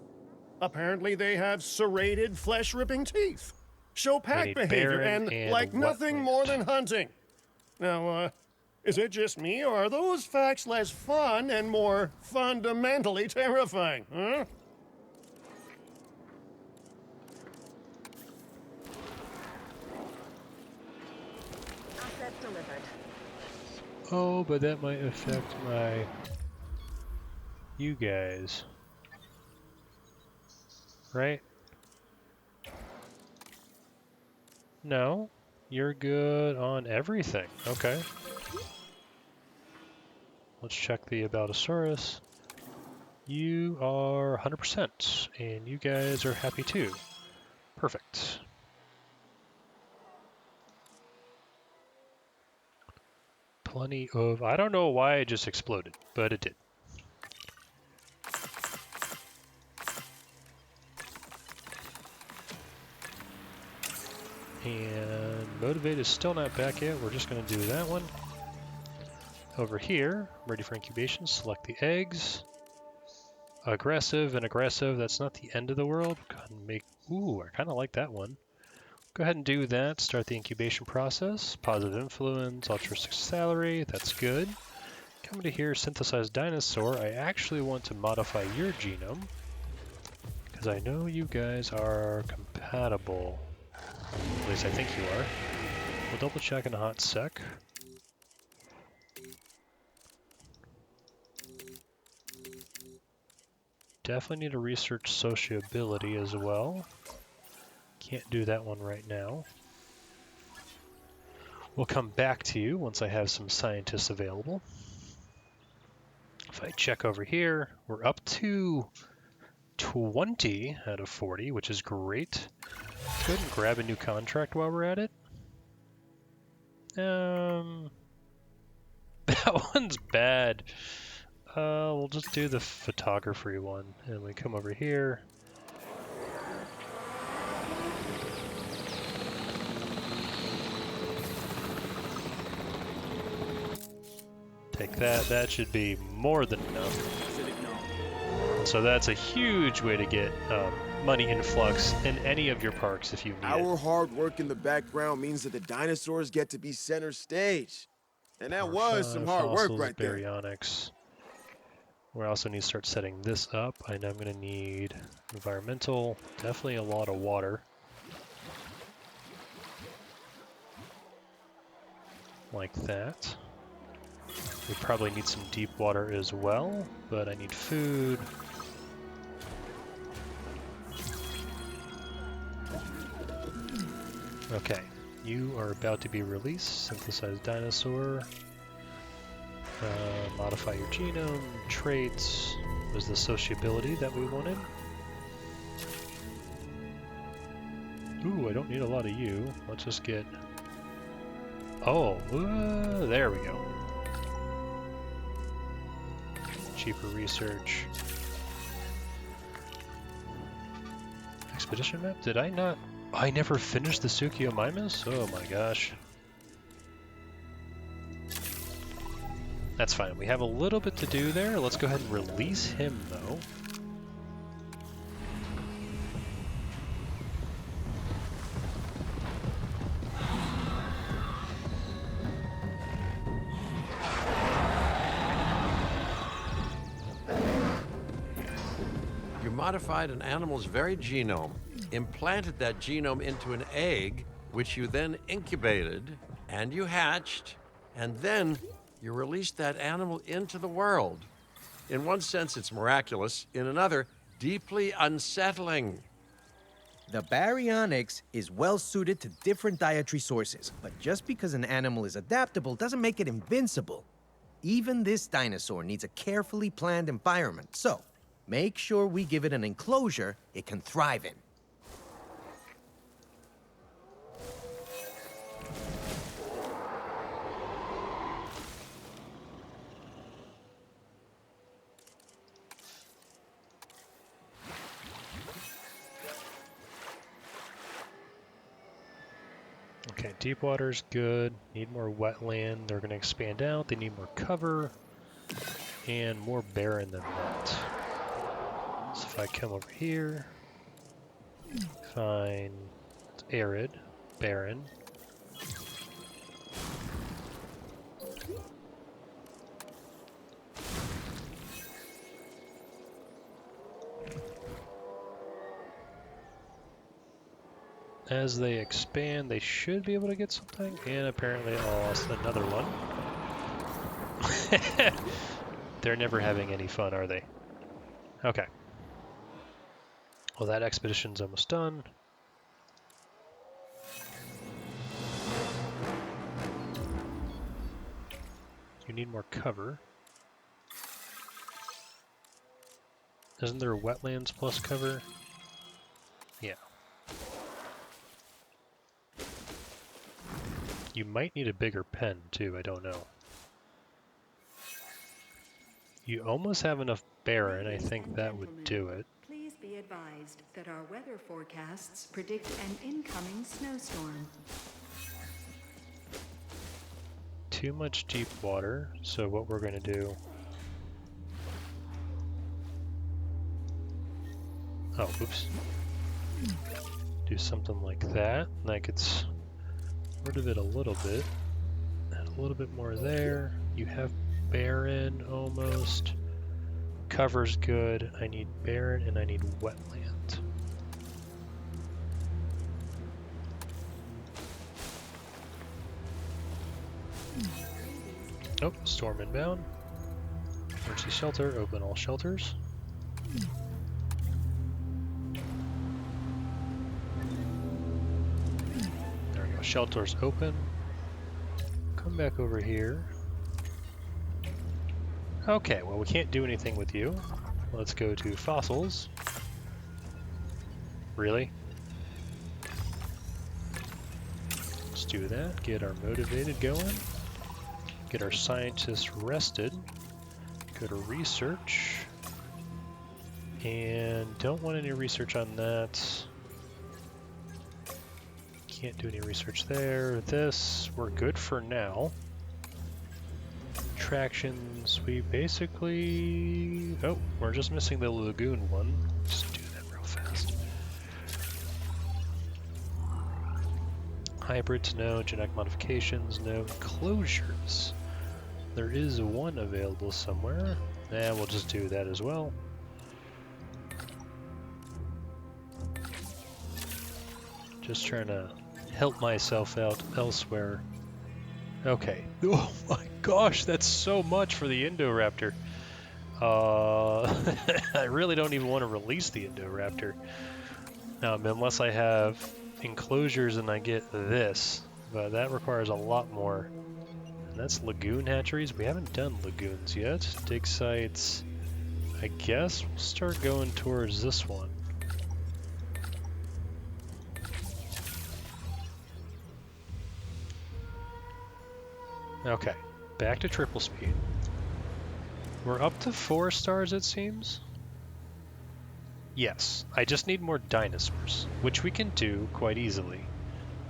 Apparently they have serrated, flesh-ripping teeth, show pack need behavior, barren and and like nothing wetland. more than hunting. Now, is it just me, or are those facts less fun and more fundamentally terrifying, huh? Asset delivered. Oh, but that might affect my... you guys. Right? No? You're good on everything. Okay. Let's check the Albertosaurus. You are 100%, and you guys are happy too. Perfect. Plenty of... I don't know why it just exploded, but it did. And Motivate is still not back yet. We're just going to do that one. Over here, ready for incubation, select the eggs. Aggressive and aggressive, that's not the end of the world. Go ahead and make... ooh, I kind of like that one. Go ahead and do that. Start the incubation process. Positive influence, altruistic salary, that's good. Come to here, synthesize dinosaur. I actually want to modify your genome because I know you guys are compatible. At least I think you are. We'll double check in a hot sec. Definitely need to research sociability as well. Can't do that one right now. We'll come back to you once I have some scientists available. If I check over here, we're up to 20 out of 40, which is great. Go ahead and grab a new contract while we're at it. That one's bad. We'll just do the photography one, and we come over here. Take that. That should be more than enough. So that's a huge way to get money influx in any of your parks if you need Our it. hard work in the background means that the dinosaurs get to be center stage. And that was some hard work Fossils, right there. Baryonyx. We also need to start setting this up. I know I'm going to need environmental, definitely a lot of water. Like that. We probably need some deep water as well, but I need food. Okay, you are about to be released. Synthesized dinosaur. Modify your genome. Traits was the sociability that we wanted. Ooh, I don't need a lot of you. Let's just get... oh, there we go. Cheaper research. Expedition map? Did I not? I never finished the Suchiomimus? Oh my gosh. That's fine. We have a little bit to do there. Let's go ahead and release him, though. You modified an animal's very genome, implanted that genome into an egg, which you then incubated, and you hatched, and then you released that animal into the world. In one sense, it's miraculous. In another, deeply unsettling. The Baryonyx is well suited to different dietary sources, but just because an animal is adaptable doesn't make it invincible. Even this dinosaur needs a carefully planned environment, so make sure we give it an enclosure it can thrive in. Okay, deep water's good. Need more wetland. They're going to expand out. They need more cover and more barren than that. So if I come over here, find it's arid, barren. As they expand, they should be able to get something, and apparently I lost another one. They're never having any fun, are they? Okay. Well, that expedition's almost done. You need more cover. Isn't there wetlands plus cover? Yeah. You might need a bigger pen, too. I don't know. You almost have enough barren. I think that would do it. Please be advised that our weather forecasts predict an incoming snowstorm. Too much deep water, so what we're going to do... Oh, oops. Do something like that. That gets rid of it a little bit. Add a little bit more there. You have barren almost. Cover's good. I need barren and I need wetland. Nope, storm inbound. Emergency shelter, open all shelters. There we go, shelters open. Come back over here. Okay, well we can't do anything with you. Let's go to fossils. Really? Let's do that, get our motivated going. Get our scientists rested. Go to research. And don't want any research on that. Can't do any research there. This, we're good for now. Attractions, we basically... Oh, we're just missing the lagoon one. Just do that real fast. Hybrids, no. Genetic modifications, no. Enclosures. There is one available somewhere. And we'll just do that as well. Just trying to help myself out elsewhere. Okay. Oh my gosh, that's so much for the Indoraptor. I really don't even want to release the Indoraptor. Unless I have enclosures and I get this. But that requires a lot more. And that's lagoon hatcheries. We haven't done lagoons yet. Dig sites. I guess we'll start going towards this one. Okay, back to triple speed. We're up to 4 stars, it seems. Yes, I just need more dinosaurs, which we can do quite easily.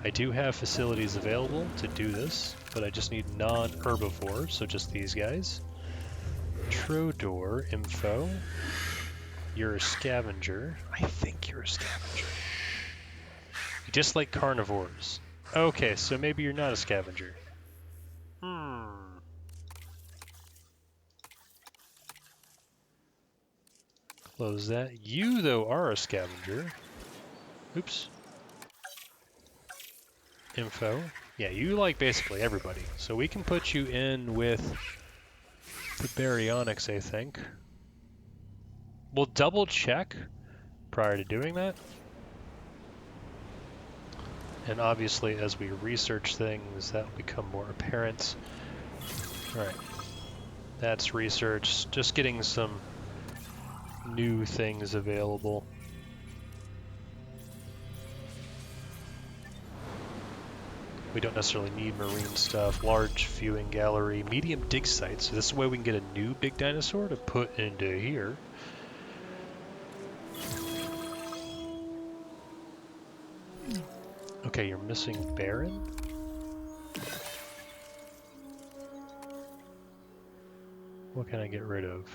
I do have facilities available to do this, but I just need non-herbivores, so just these guys. Trodor info. You're a scavenger. I think you're a scavenger. You just like carnivores. Okay, so maybe you're not a scavenger. Close that. You, though, are a scavenger. Oops. Info. Yeah, you like basically everybody. So we can put you in with the Baryonyx, I think. We'll double check prior to doing that. And obviously, as we research things, that will become more apparent. Alright. That's research. Just getting some new things available. We don't necessarily need marine stuff. Large viewing gallery, medium dig site. So this is where we can get a new big dinosaur to put into here. Okay, you're missing barren. What can I get rid of?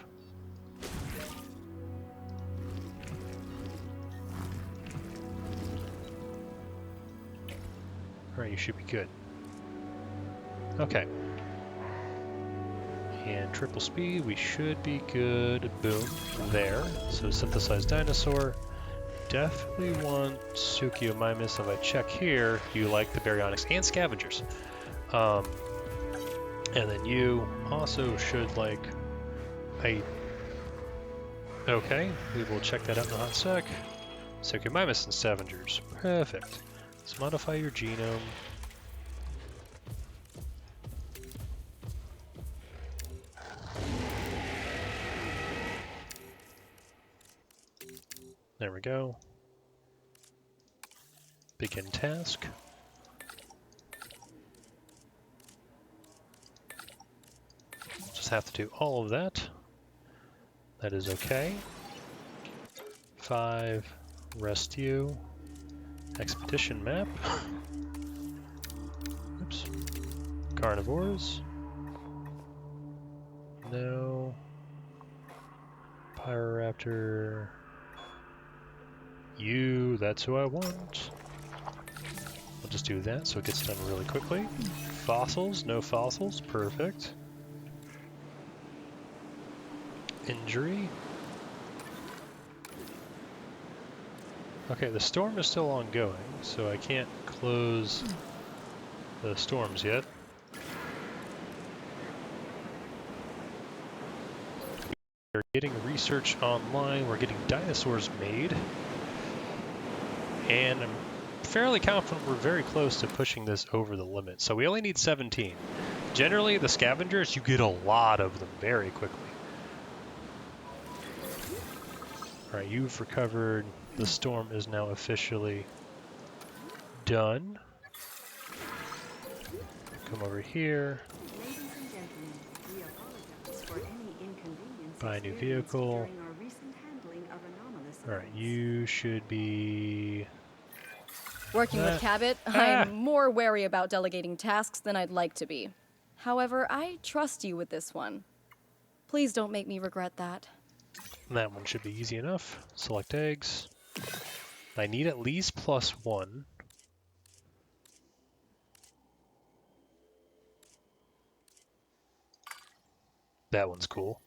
Alright, you should be good. Okay. And triple speed, we should be good. Boom. There. So synthesized dinosaur. Definitely want Suchiomimus. If I check here, you like the Baryonyx and scavengers. And then you also should like okay, we will check that out in a hot sec. Suchiomimus and scavengers. Perfect. Let's modify your genome. There we go. Begin task. Just have to do all of that. That is okay. 5, rest you. Expedition map. Oops. Carnivores. No. Pyroraptor. You, that's who I want. We'll just do that so it gets done really quickly. Fossils, no fossils, perfect. Injury. Okay, the storm is still ongoing, so I can't close the storms yet. We're getting research online, we're getting dinosaurs made, and I'm fairly confident we're very close to pushing this over the limit. So we only need 17. Generally, the scavengers, you get a lot of them very quickly. Alright, you've recovered. The storm is now officially done. Come over here. Ladies and gentlemen, we apologize for any inconvenience Buy a new experienced vehicle. during our recent handling of anomalous Alright, events. you should be... Working with Cabot, I'm more wary about delegating tasks than I'd like to be. However, I trust you with this one. Please don't make me regret that. That one should be easy enough. Select eggs. I need at least +1. That one's cool.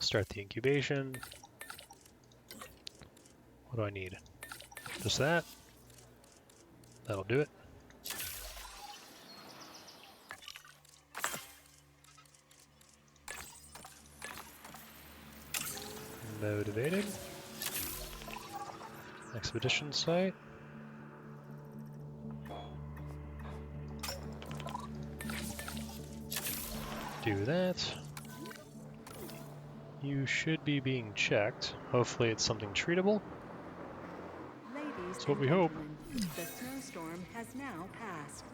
Start the incubation. What do I need? Just that? That'll do it. Motivated. Expedition site. Do that. You should be being checked. Hopefully it's something treatable. Ladies That's what and we hope. gentlemen, the snowstorm has now passed.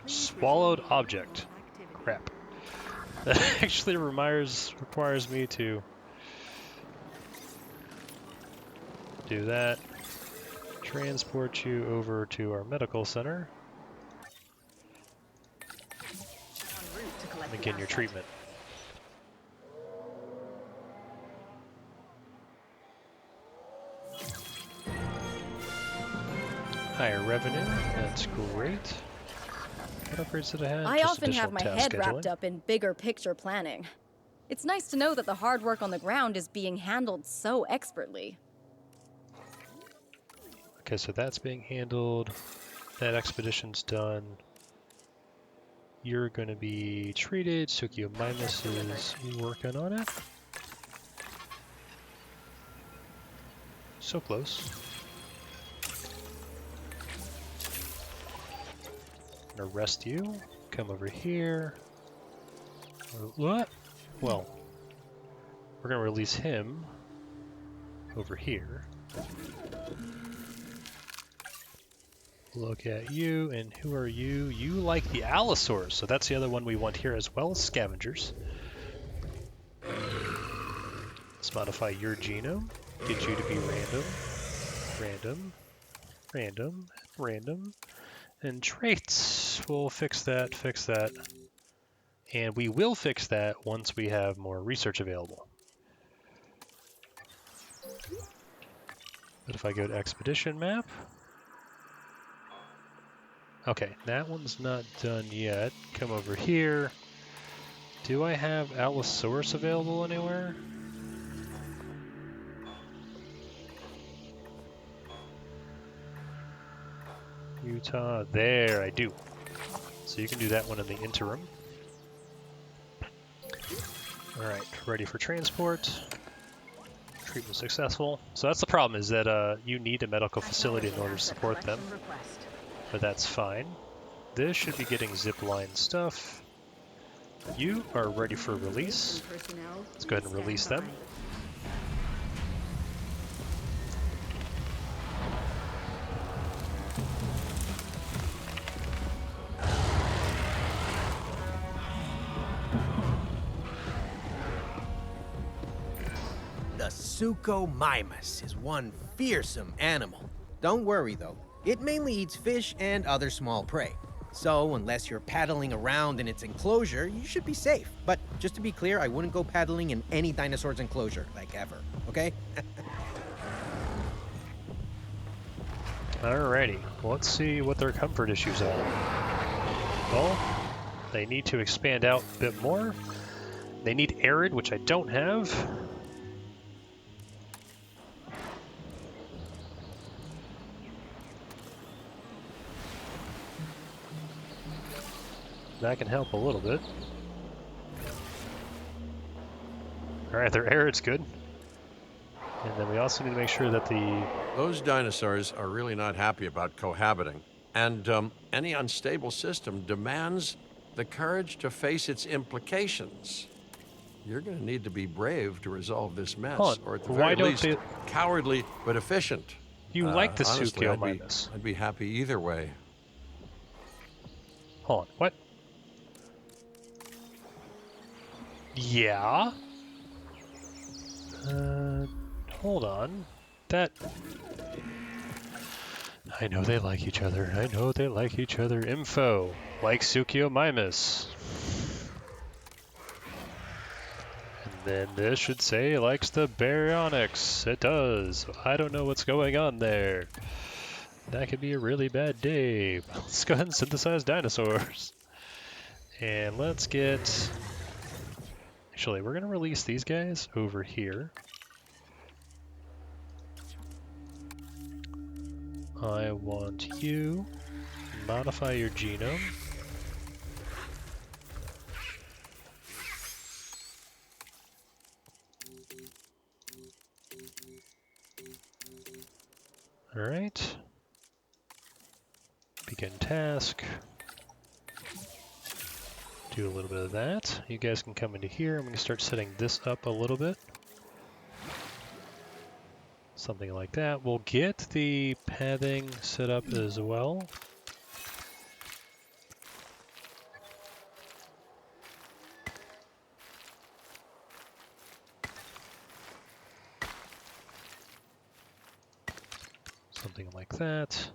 Please Swallowed resume your object. normal activity. Crap. That actually requires me to do that. Transport you over to our medical center. En route to collect the Begin your asset. treatment. Higher revenue, that's great. What upgrades did I have? I Just often have my additional head task wrapped scheduling. up in bigger picture planning. It's nice to know that the hard work on the ground is being handled so expertly. Okay, so that's being handled. That expedition's done. You're going to be treated. Suchiomimus is working on it. So close. I'm gonna rest you. Come over here. What? Well, we're gonna release him over here. Look at you, and who are you? You like the Allosaurus, so that's the other one we want here, as well as scavengers. Let's modify your genome. Get you to be random, random, random, random, and traits. we'll fix that, and we will fix that once we have more research available. But if I go to expedition map, okay, that one's not done yet. Come over here. Do I have Allosaurus available anywhere? Utah, there I do. So you can do that one in the interim. All right, ready for transport. Treatment successful. So that's the problem, is that you need a medical facility in order to support them. But that's fine. This should be getting zipline stuff. You are ready for release. Let's go ahead and release them. The Suchiomimus is one fearsome animal. Don't worry, though. It mainly eats fish and other small prey. So, unless you're paddling around in its enclosure, you should be safe. But just to be clear, I wouldn't go paddling in any dinosaur's enclosure, like ever, okay? Alrighty, well, let's see what their comfort issues are. Well, they need to expand out a bit more. They need arid, which I don't have. That can help a little bit. Alright, their arid's good. And then we also need to make sure that Those dinosaurs are really not happy about cohabiting. And any unstable system demands the courage to face its implications. You're going to need to be brave to resolve this mess, or at the very least, cowardly but efficient. You like the honestly, Suchiomimus. I'd be happy either way. Hold on, what? Yeah? Hold on. That... I know they like each other. I know they like each other. Info. Like Suchiomimus. And then this should say likes the Baryonyx. It does. I don't know what's going on there. That could be a really bad day. Let's go ahead and synthesize dinosaurs. And let's get... Actually, we're going to release these guys over here. I want you to modify your genome. All right. Begin task. Do a little bit of that. You guys can come into here. I'm going to start setting this up a little bit. Something like that. We'll get the pathing set up as well. Something like that.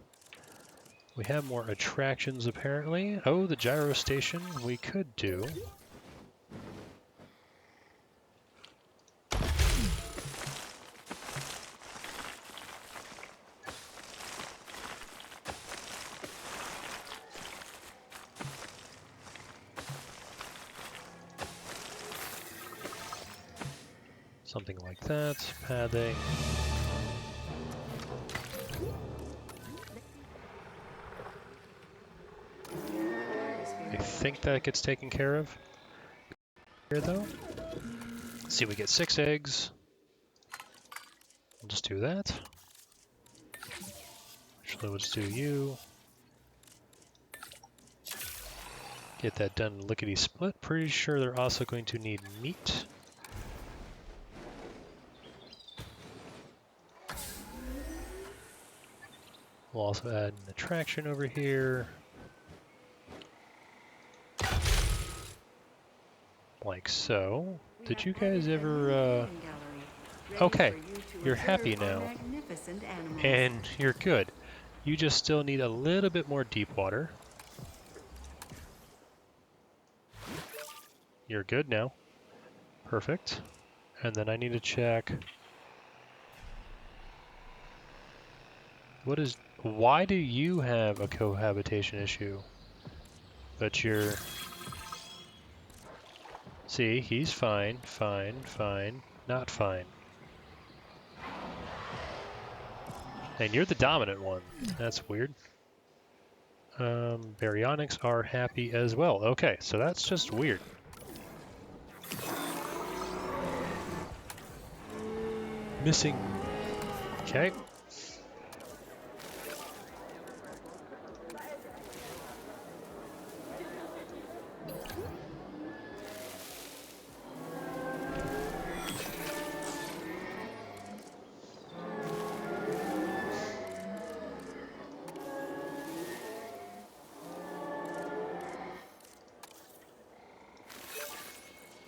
We have more attractions apparently. Oh, the gyro station we could do. Something like that. Pathing. I think that gets taken care of here though. Let's see, we get 6 eggs. We'll just do that. Actually, we'll just do you. Get that done lickety split. Pretty sure they're also going to need meat. We'll also add an attraction over here. Like so. Did you guys ever, Okay, you're happy now. And you're good. You just still need a little bit more deep water. you're good now. Perfect. And then I need to check. Why do you have a cohabitation issue? But you're... See, he's fine, not fine. And you're the dominant one. That's weird. Baryonyx are happy as well. Okay, so that's just weird. Missing. Okay.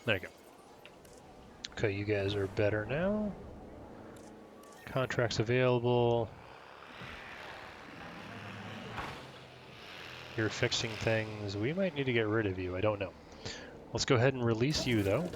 There you go. Okay, you guys are better now. Contracts available. You're fixing things. We might need to get rid of you. I don't know. Let's go ahead and release you, though.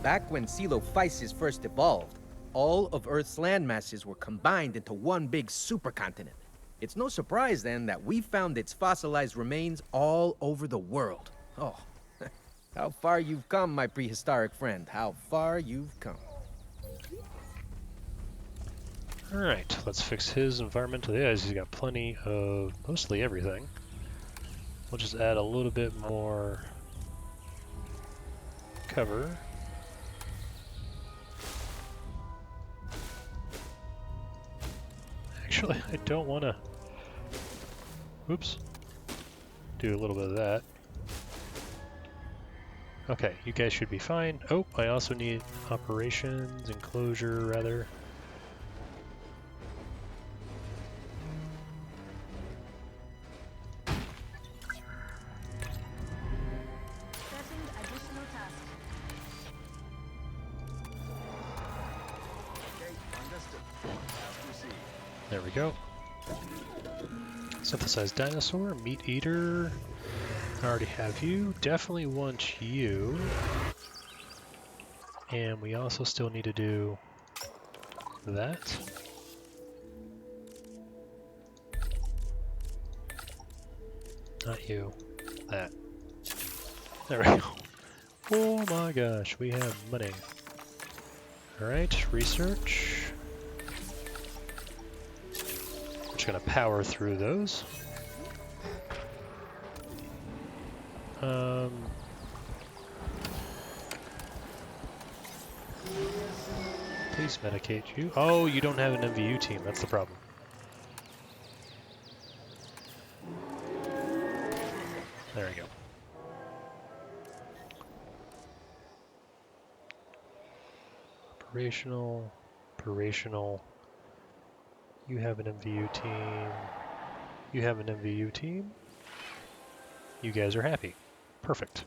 Back when Coelophysis first evolved, all of Earth's land masses were combined into one big supercontinent. It's no surprise then that we found its fossilized remains all over the world. Oh, how far you've come, my prehistoric friend. How far you've come. Alright, let's fix his environmental. Yeah, he's got plenty of mostly everything. We'll just add a little bit more cover. Actually, I don't want to... Oops. Do a little bit of that. Okay, you guys should be fine. Oh, I also need operations, enclosure, rather. There we go. Synthesized dinosaur, meat eater. I already have you. Definitely want you. And we also still need to do that. Not you. That. There we go. Oh my gosh, we have money. Alright, research. Just gonna power through those. Please medicate you. Oh, you don't have an MVU team. That's the problem. There we go. Operational. You have an MVU team. You have an MVU team. You guys are happy. Perfect.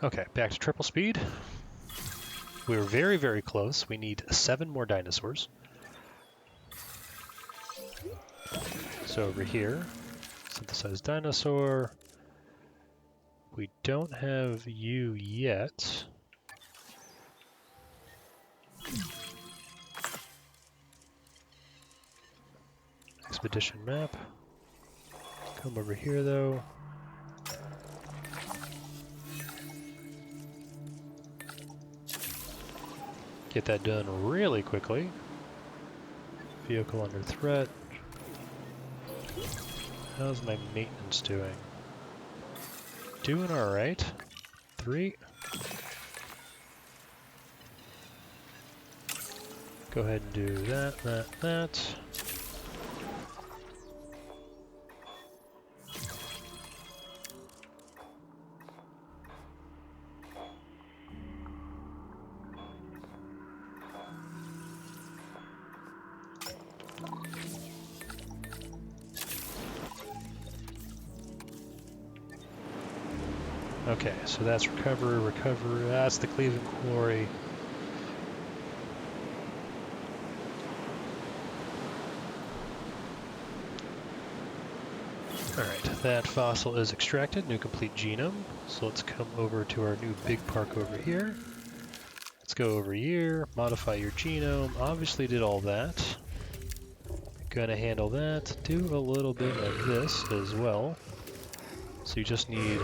Okay, back to triple speed. We're very, very close. We need 7 more dinosaurs. So over here, synthesized dinosaur. We don't have you yet. Expedition map. Come over here though. Get that done really quickly. Vehicle under threat. How's my maintenance doing? Doing alright. 3. Go ahead and do that. Okay, so that's recover, that's the Cleveland Quarry. Alright, that fossil is extracted, new complete genome. So let's come over to our new big park over here. Let's go over here, modify your genome. Obviously did all that. Gonna handle that. Do a little bit of this as well. So you just need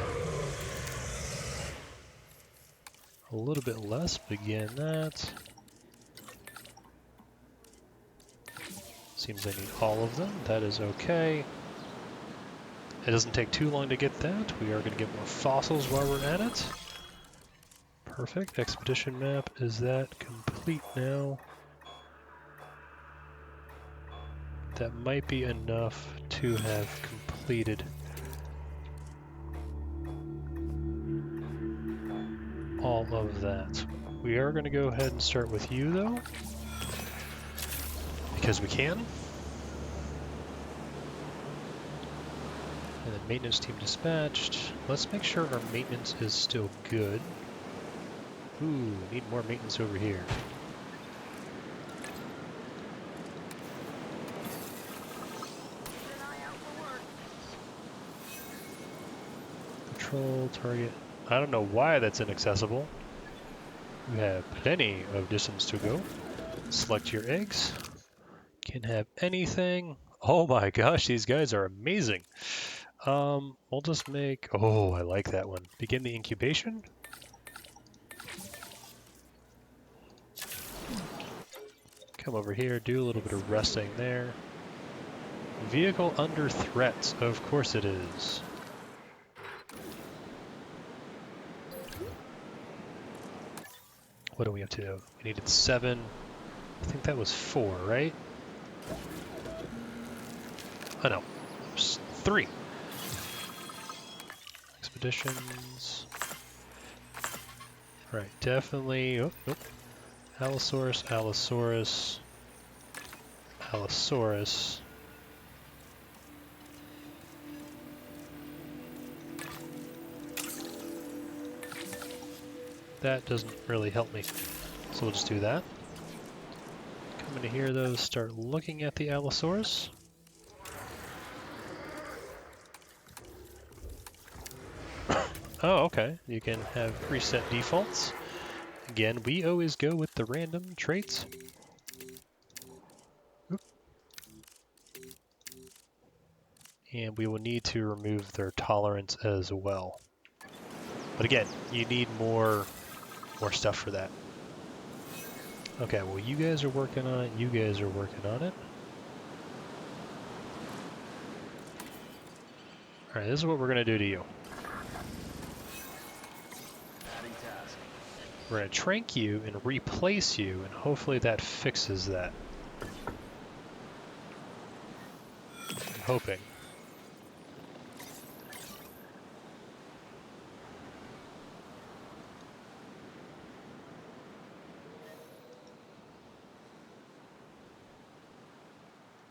a little bit less, but again that. Seems I need all of them. That is okay. It doesn't take too long to get that. We are going to get more fossils while we're at it. Perfect. Expedition map. Is that complete now? That might be enough to have completed all of that. We are going to go ahead and start with you though, because we can. And then maintenance team dispatched. Let's make sure our maintenance is still good. Ooh, need more maintenance over here. Patrol target. I don't know why that's inaccessible. You have plenty of distance to go. Select your eggs. Can have anything. Oh my gosh, these guys are amazing. We'll just make, oh, I like that one. Begin the incubation. Come over here, do a little bit of resting there. Vehicle under threat, of course it is. What do we have to do? We needed 7. I think that was 4, right? Oh no, 3. Expeditions. Right, definitely. Oh, nope. Allosaurus, Allosaurus, Allosaurus. That doesn't really help me, so we'll just do that. Come into here though, start looking at the Allosaurus. Oh, okay. You can have preset defaults. Again, we always go with the random traits. Oop. And we will need to remove their tolerance as well. But again, you need more stuff for that. Okay, well you guys are working on it, you guys are working on it. Alright, this is what we're going to do to you. We're going to trank you and replace you, and hopefully that fixes that. I'm hoping.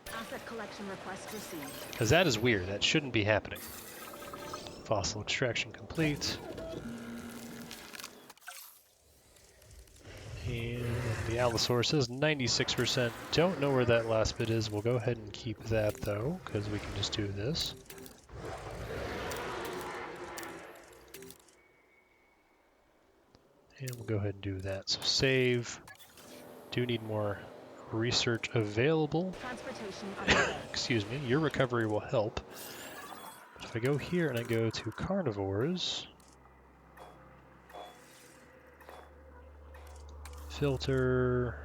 Asset collection request received. Because that is weird, that shouldn't be happening. Fossil extraction complete. And the Allosaurus is 96%. Don't know where that last bit is. We'll go ahead and keep that though, because we can just do this. And we'll go ahead and do that. So save. Do need more research available. Excuse me, your recovery will help. But if I go here and I go to carnivores, filter.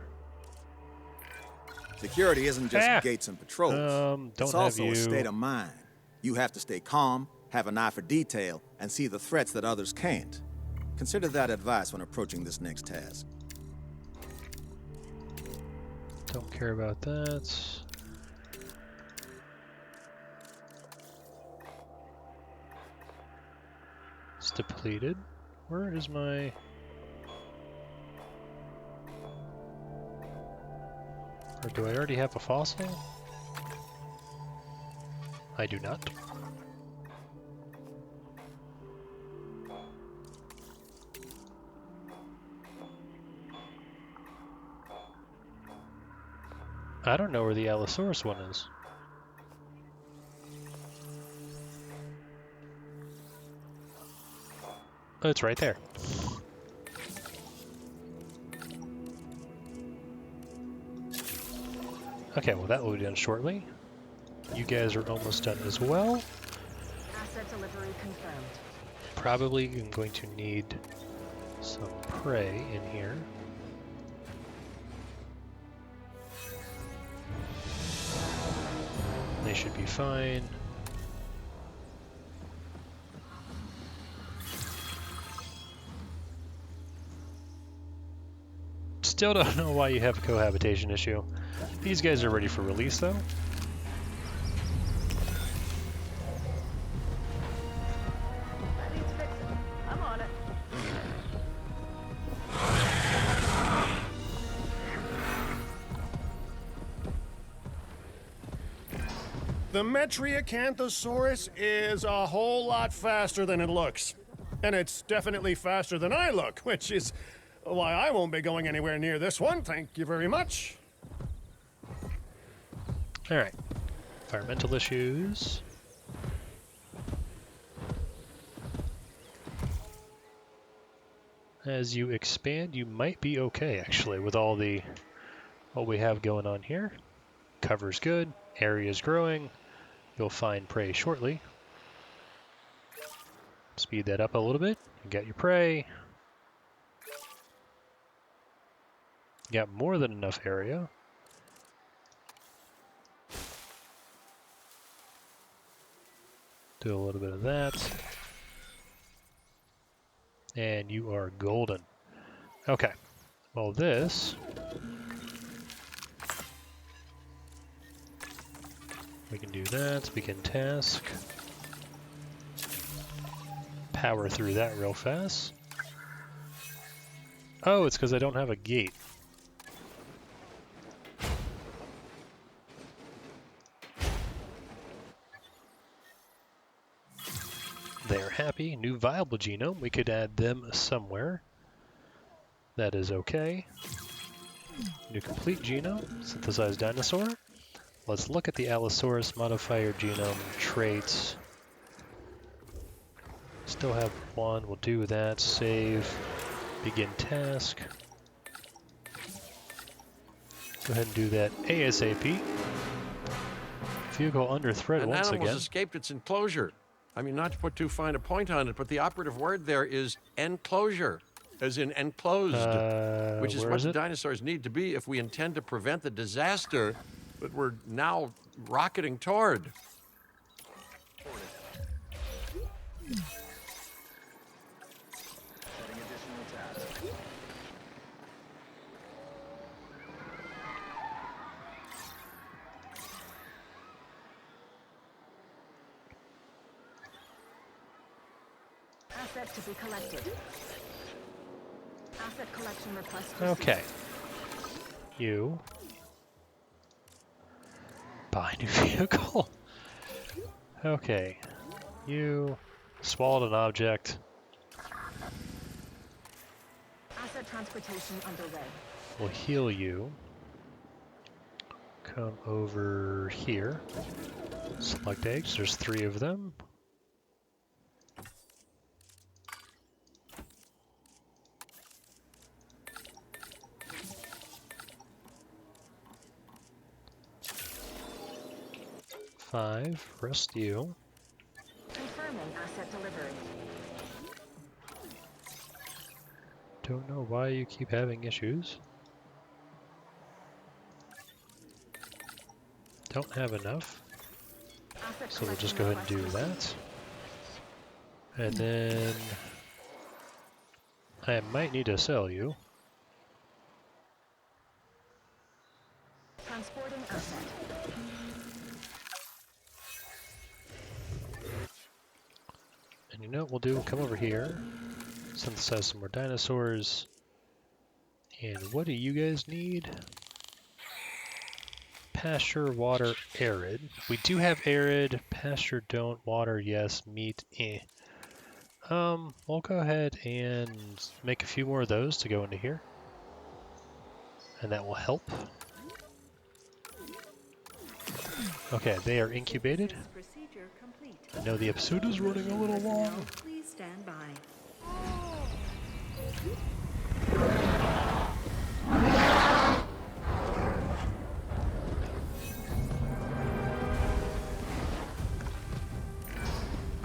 Security isn't just gates and patrols. It's also a state of mind. You have to stay calm, have an eye for detail, and see the threats that others can't. Consider that advice when approaching this next task. Don't care about that. It's depleted. Where is my... Or do I already have a fossil? I do not. I don't know where the Allosaurus one is. Oh, it's right there. Okay, well that will be done shortly. You guys are almost done as well. Asset delivery confirmed. Probably am going to need some prey in here. They should be fine. Still don't know why you have a cohabitation issue. These guys are ready for release though. That needs fixing. I'm on it. The Metriacanthosaurus is a whole lot faster than it looks. And it's definitely faster than I look, which is why I won't be going anywhere near this one. Thank you very much. Alright. Environmental issues. As you expand, you might be okay, actually, with all the what we have going on here. Cover's good, area's growing. You'll find prey shortly. Speed that up a little bit. You got your prey. You got more than enough area. Do a little bit of that. And you are golden. Okay. Well, this... we can do that. We can task. Power through that real fast. Oh, it's because I don't have a gate. They're happy. New viable genome. We could add them somewhere. That is okay. New complete genome. Synthesized dinosaur. Let's look at the Allosaurus modifier genome traits. Still have one. We'll do that. Save. Begin task. Go ahead and do that ASAP. Vehicle under threat An once animal's again. escaped its enclosure. I mean, not to put too fine a point on it, but the operative word there is enclosure, as in enclosed, which is where what is the it? dinosaurs need to be if we intend to prevent the disaster that we're now rocketing toward. Asset to be collected. Asset collection request received. Okay. You. Buy new vehicle. Okay. You swallowed an object. Asset transportation underway. We'll heal you. Come over here. Select eggs. There's 3 of them. Five. Rest you. Confirming asset delivery. Don't know why you keep having issues. Don't have enough. Asset So we'll just collection go ahead and do request that. And then I might need to sell you. received. Transporting asset. And you know what we'll do? Come over here. Synthesize some more dinosaurs. And what do you guys need? Pasture, water, arid. We do have arid. Pasture, don't. Water, yes. Meat, eh. We'll go ahead and make a few more of those to go into here. And that will help. Okay, they are incubated. Procedure complete. I know the episode is running a little long. Please stand by.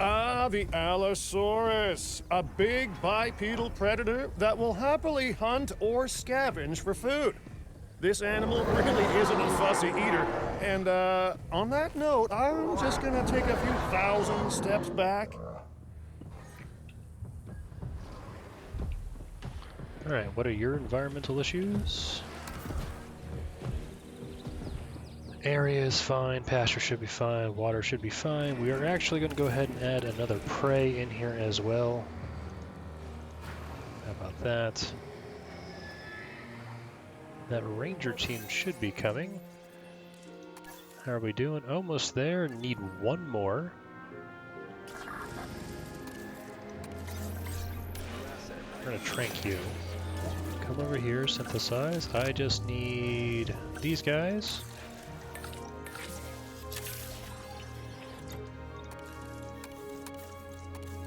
Ah, the Allosaurus, a big bipedal predator that will happily hunt or scavenge for food. This animal really isn't a fussy eater. And on that note, I'm just gonna take a few thousand steps back. All right, what are your environmental issues? Area is fine, pasture should be fine, water should be fine. We are actually going to go ahead and add another prey in here as well. How about that? That ranger team should be coming. How are we doing? Almost there. Need one more. We're going to trank you. Come over here, synthesize. I just need these guys.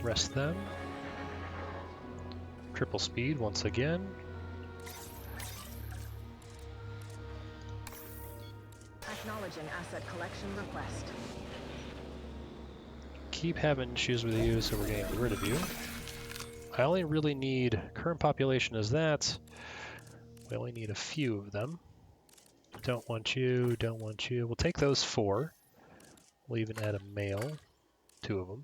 Rest them. Triple speed once again. Acknowledging asset collection request. Keep having issues with you, so we're getting rid of you. I only really need current population as that. We only need a few of them. Don't want you, don't want you. We'll take those 4. We'll even add a male, 2 of them.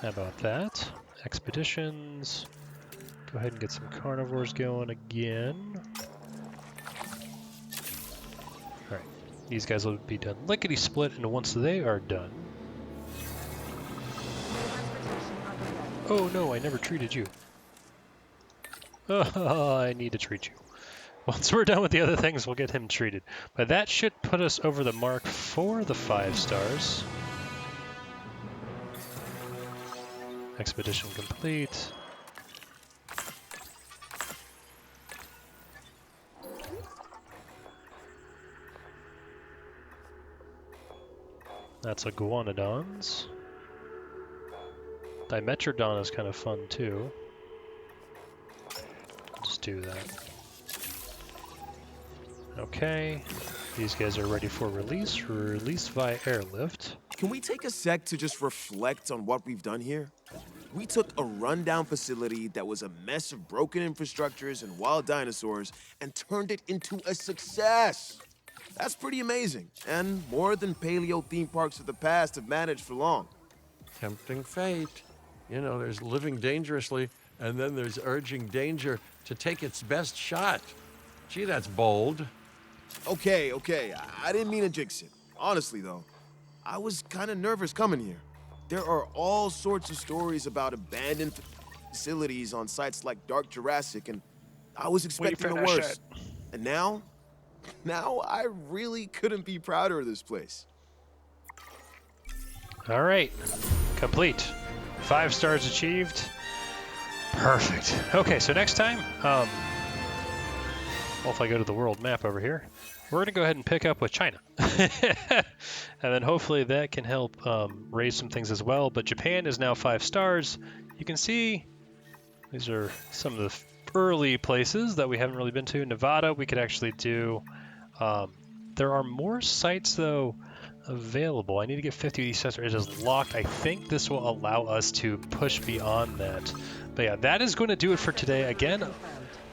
How about that? Expeditions. Go ahead and get some carnivores going again. Alright, these guys will be done lickety-split, and once they are done... Oh no, I never treated you. Oh, I need to treat you. Once we're done with the other things, we'll get him treated. But that should put us over the mark for the 5 stars. Expedition complete. That's iguanodons. Dimetrodon is kind of fun too. Just do that. Okay, these guys are ready for release. Release via airlift. Can we take a sec to just reflect on what we've done here? We took a rundown facility that was a mess of broken infrastructures and wild dinosaurs and turned it into a success. That's pretty amazing, and more than paleo theme parks of the past have managed for long. Tempting fate. You know, there's living dangerously, and then there's urging danger to take its best shot. Gee, that's bold. Okay, I didn't mean to jinx it. Honestly, though, I was kind of nervous coming here. There are all sorts of stories about abandoned facilities on sites like Dark Jurassic, and I was expecting the worst. And now I really couldn't be prouder of this place. All right, complete. 5 stars achieved. Perfect. Okay, so next time, well, if I go to the world map over here, we're going to go ahead and pick up with China. And then hopefully that can help raise some things as well. But Japan is now 5 stars. You can see these are some of the early places that we haven't really been to. Nevada, we could actually do. There are more sites, though, available. I need to get 50 of these sites. It is locked. I think this will allow us to push beyond that. But yeah, that is going to do it for today. Again,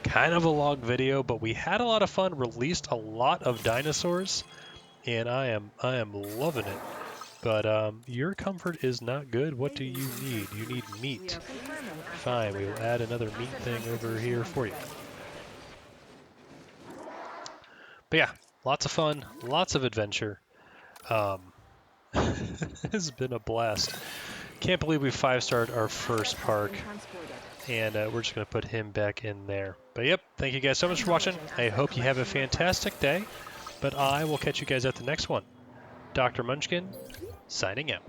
kind of a long video, but we had a lot of fun, released a lot of dinosaurs, and I am loving it. But your comfort is not good. What do you need? You need meat. Fine, we will add another meat thing over here for you. But yeah, lots of fun, lots of adventure. It's been a blast. Can't believe we 5-starred our first park. And we're just going to put him back in there. But yep, thank you guys so much for watching. I hope you have a fantastic day. But I will catch you guys at the next one. Dr. Munchkin, signing out.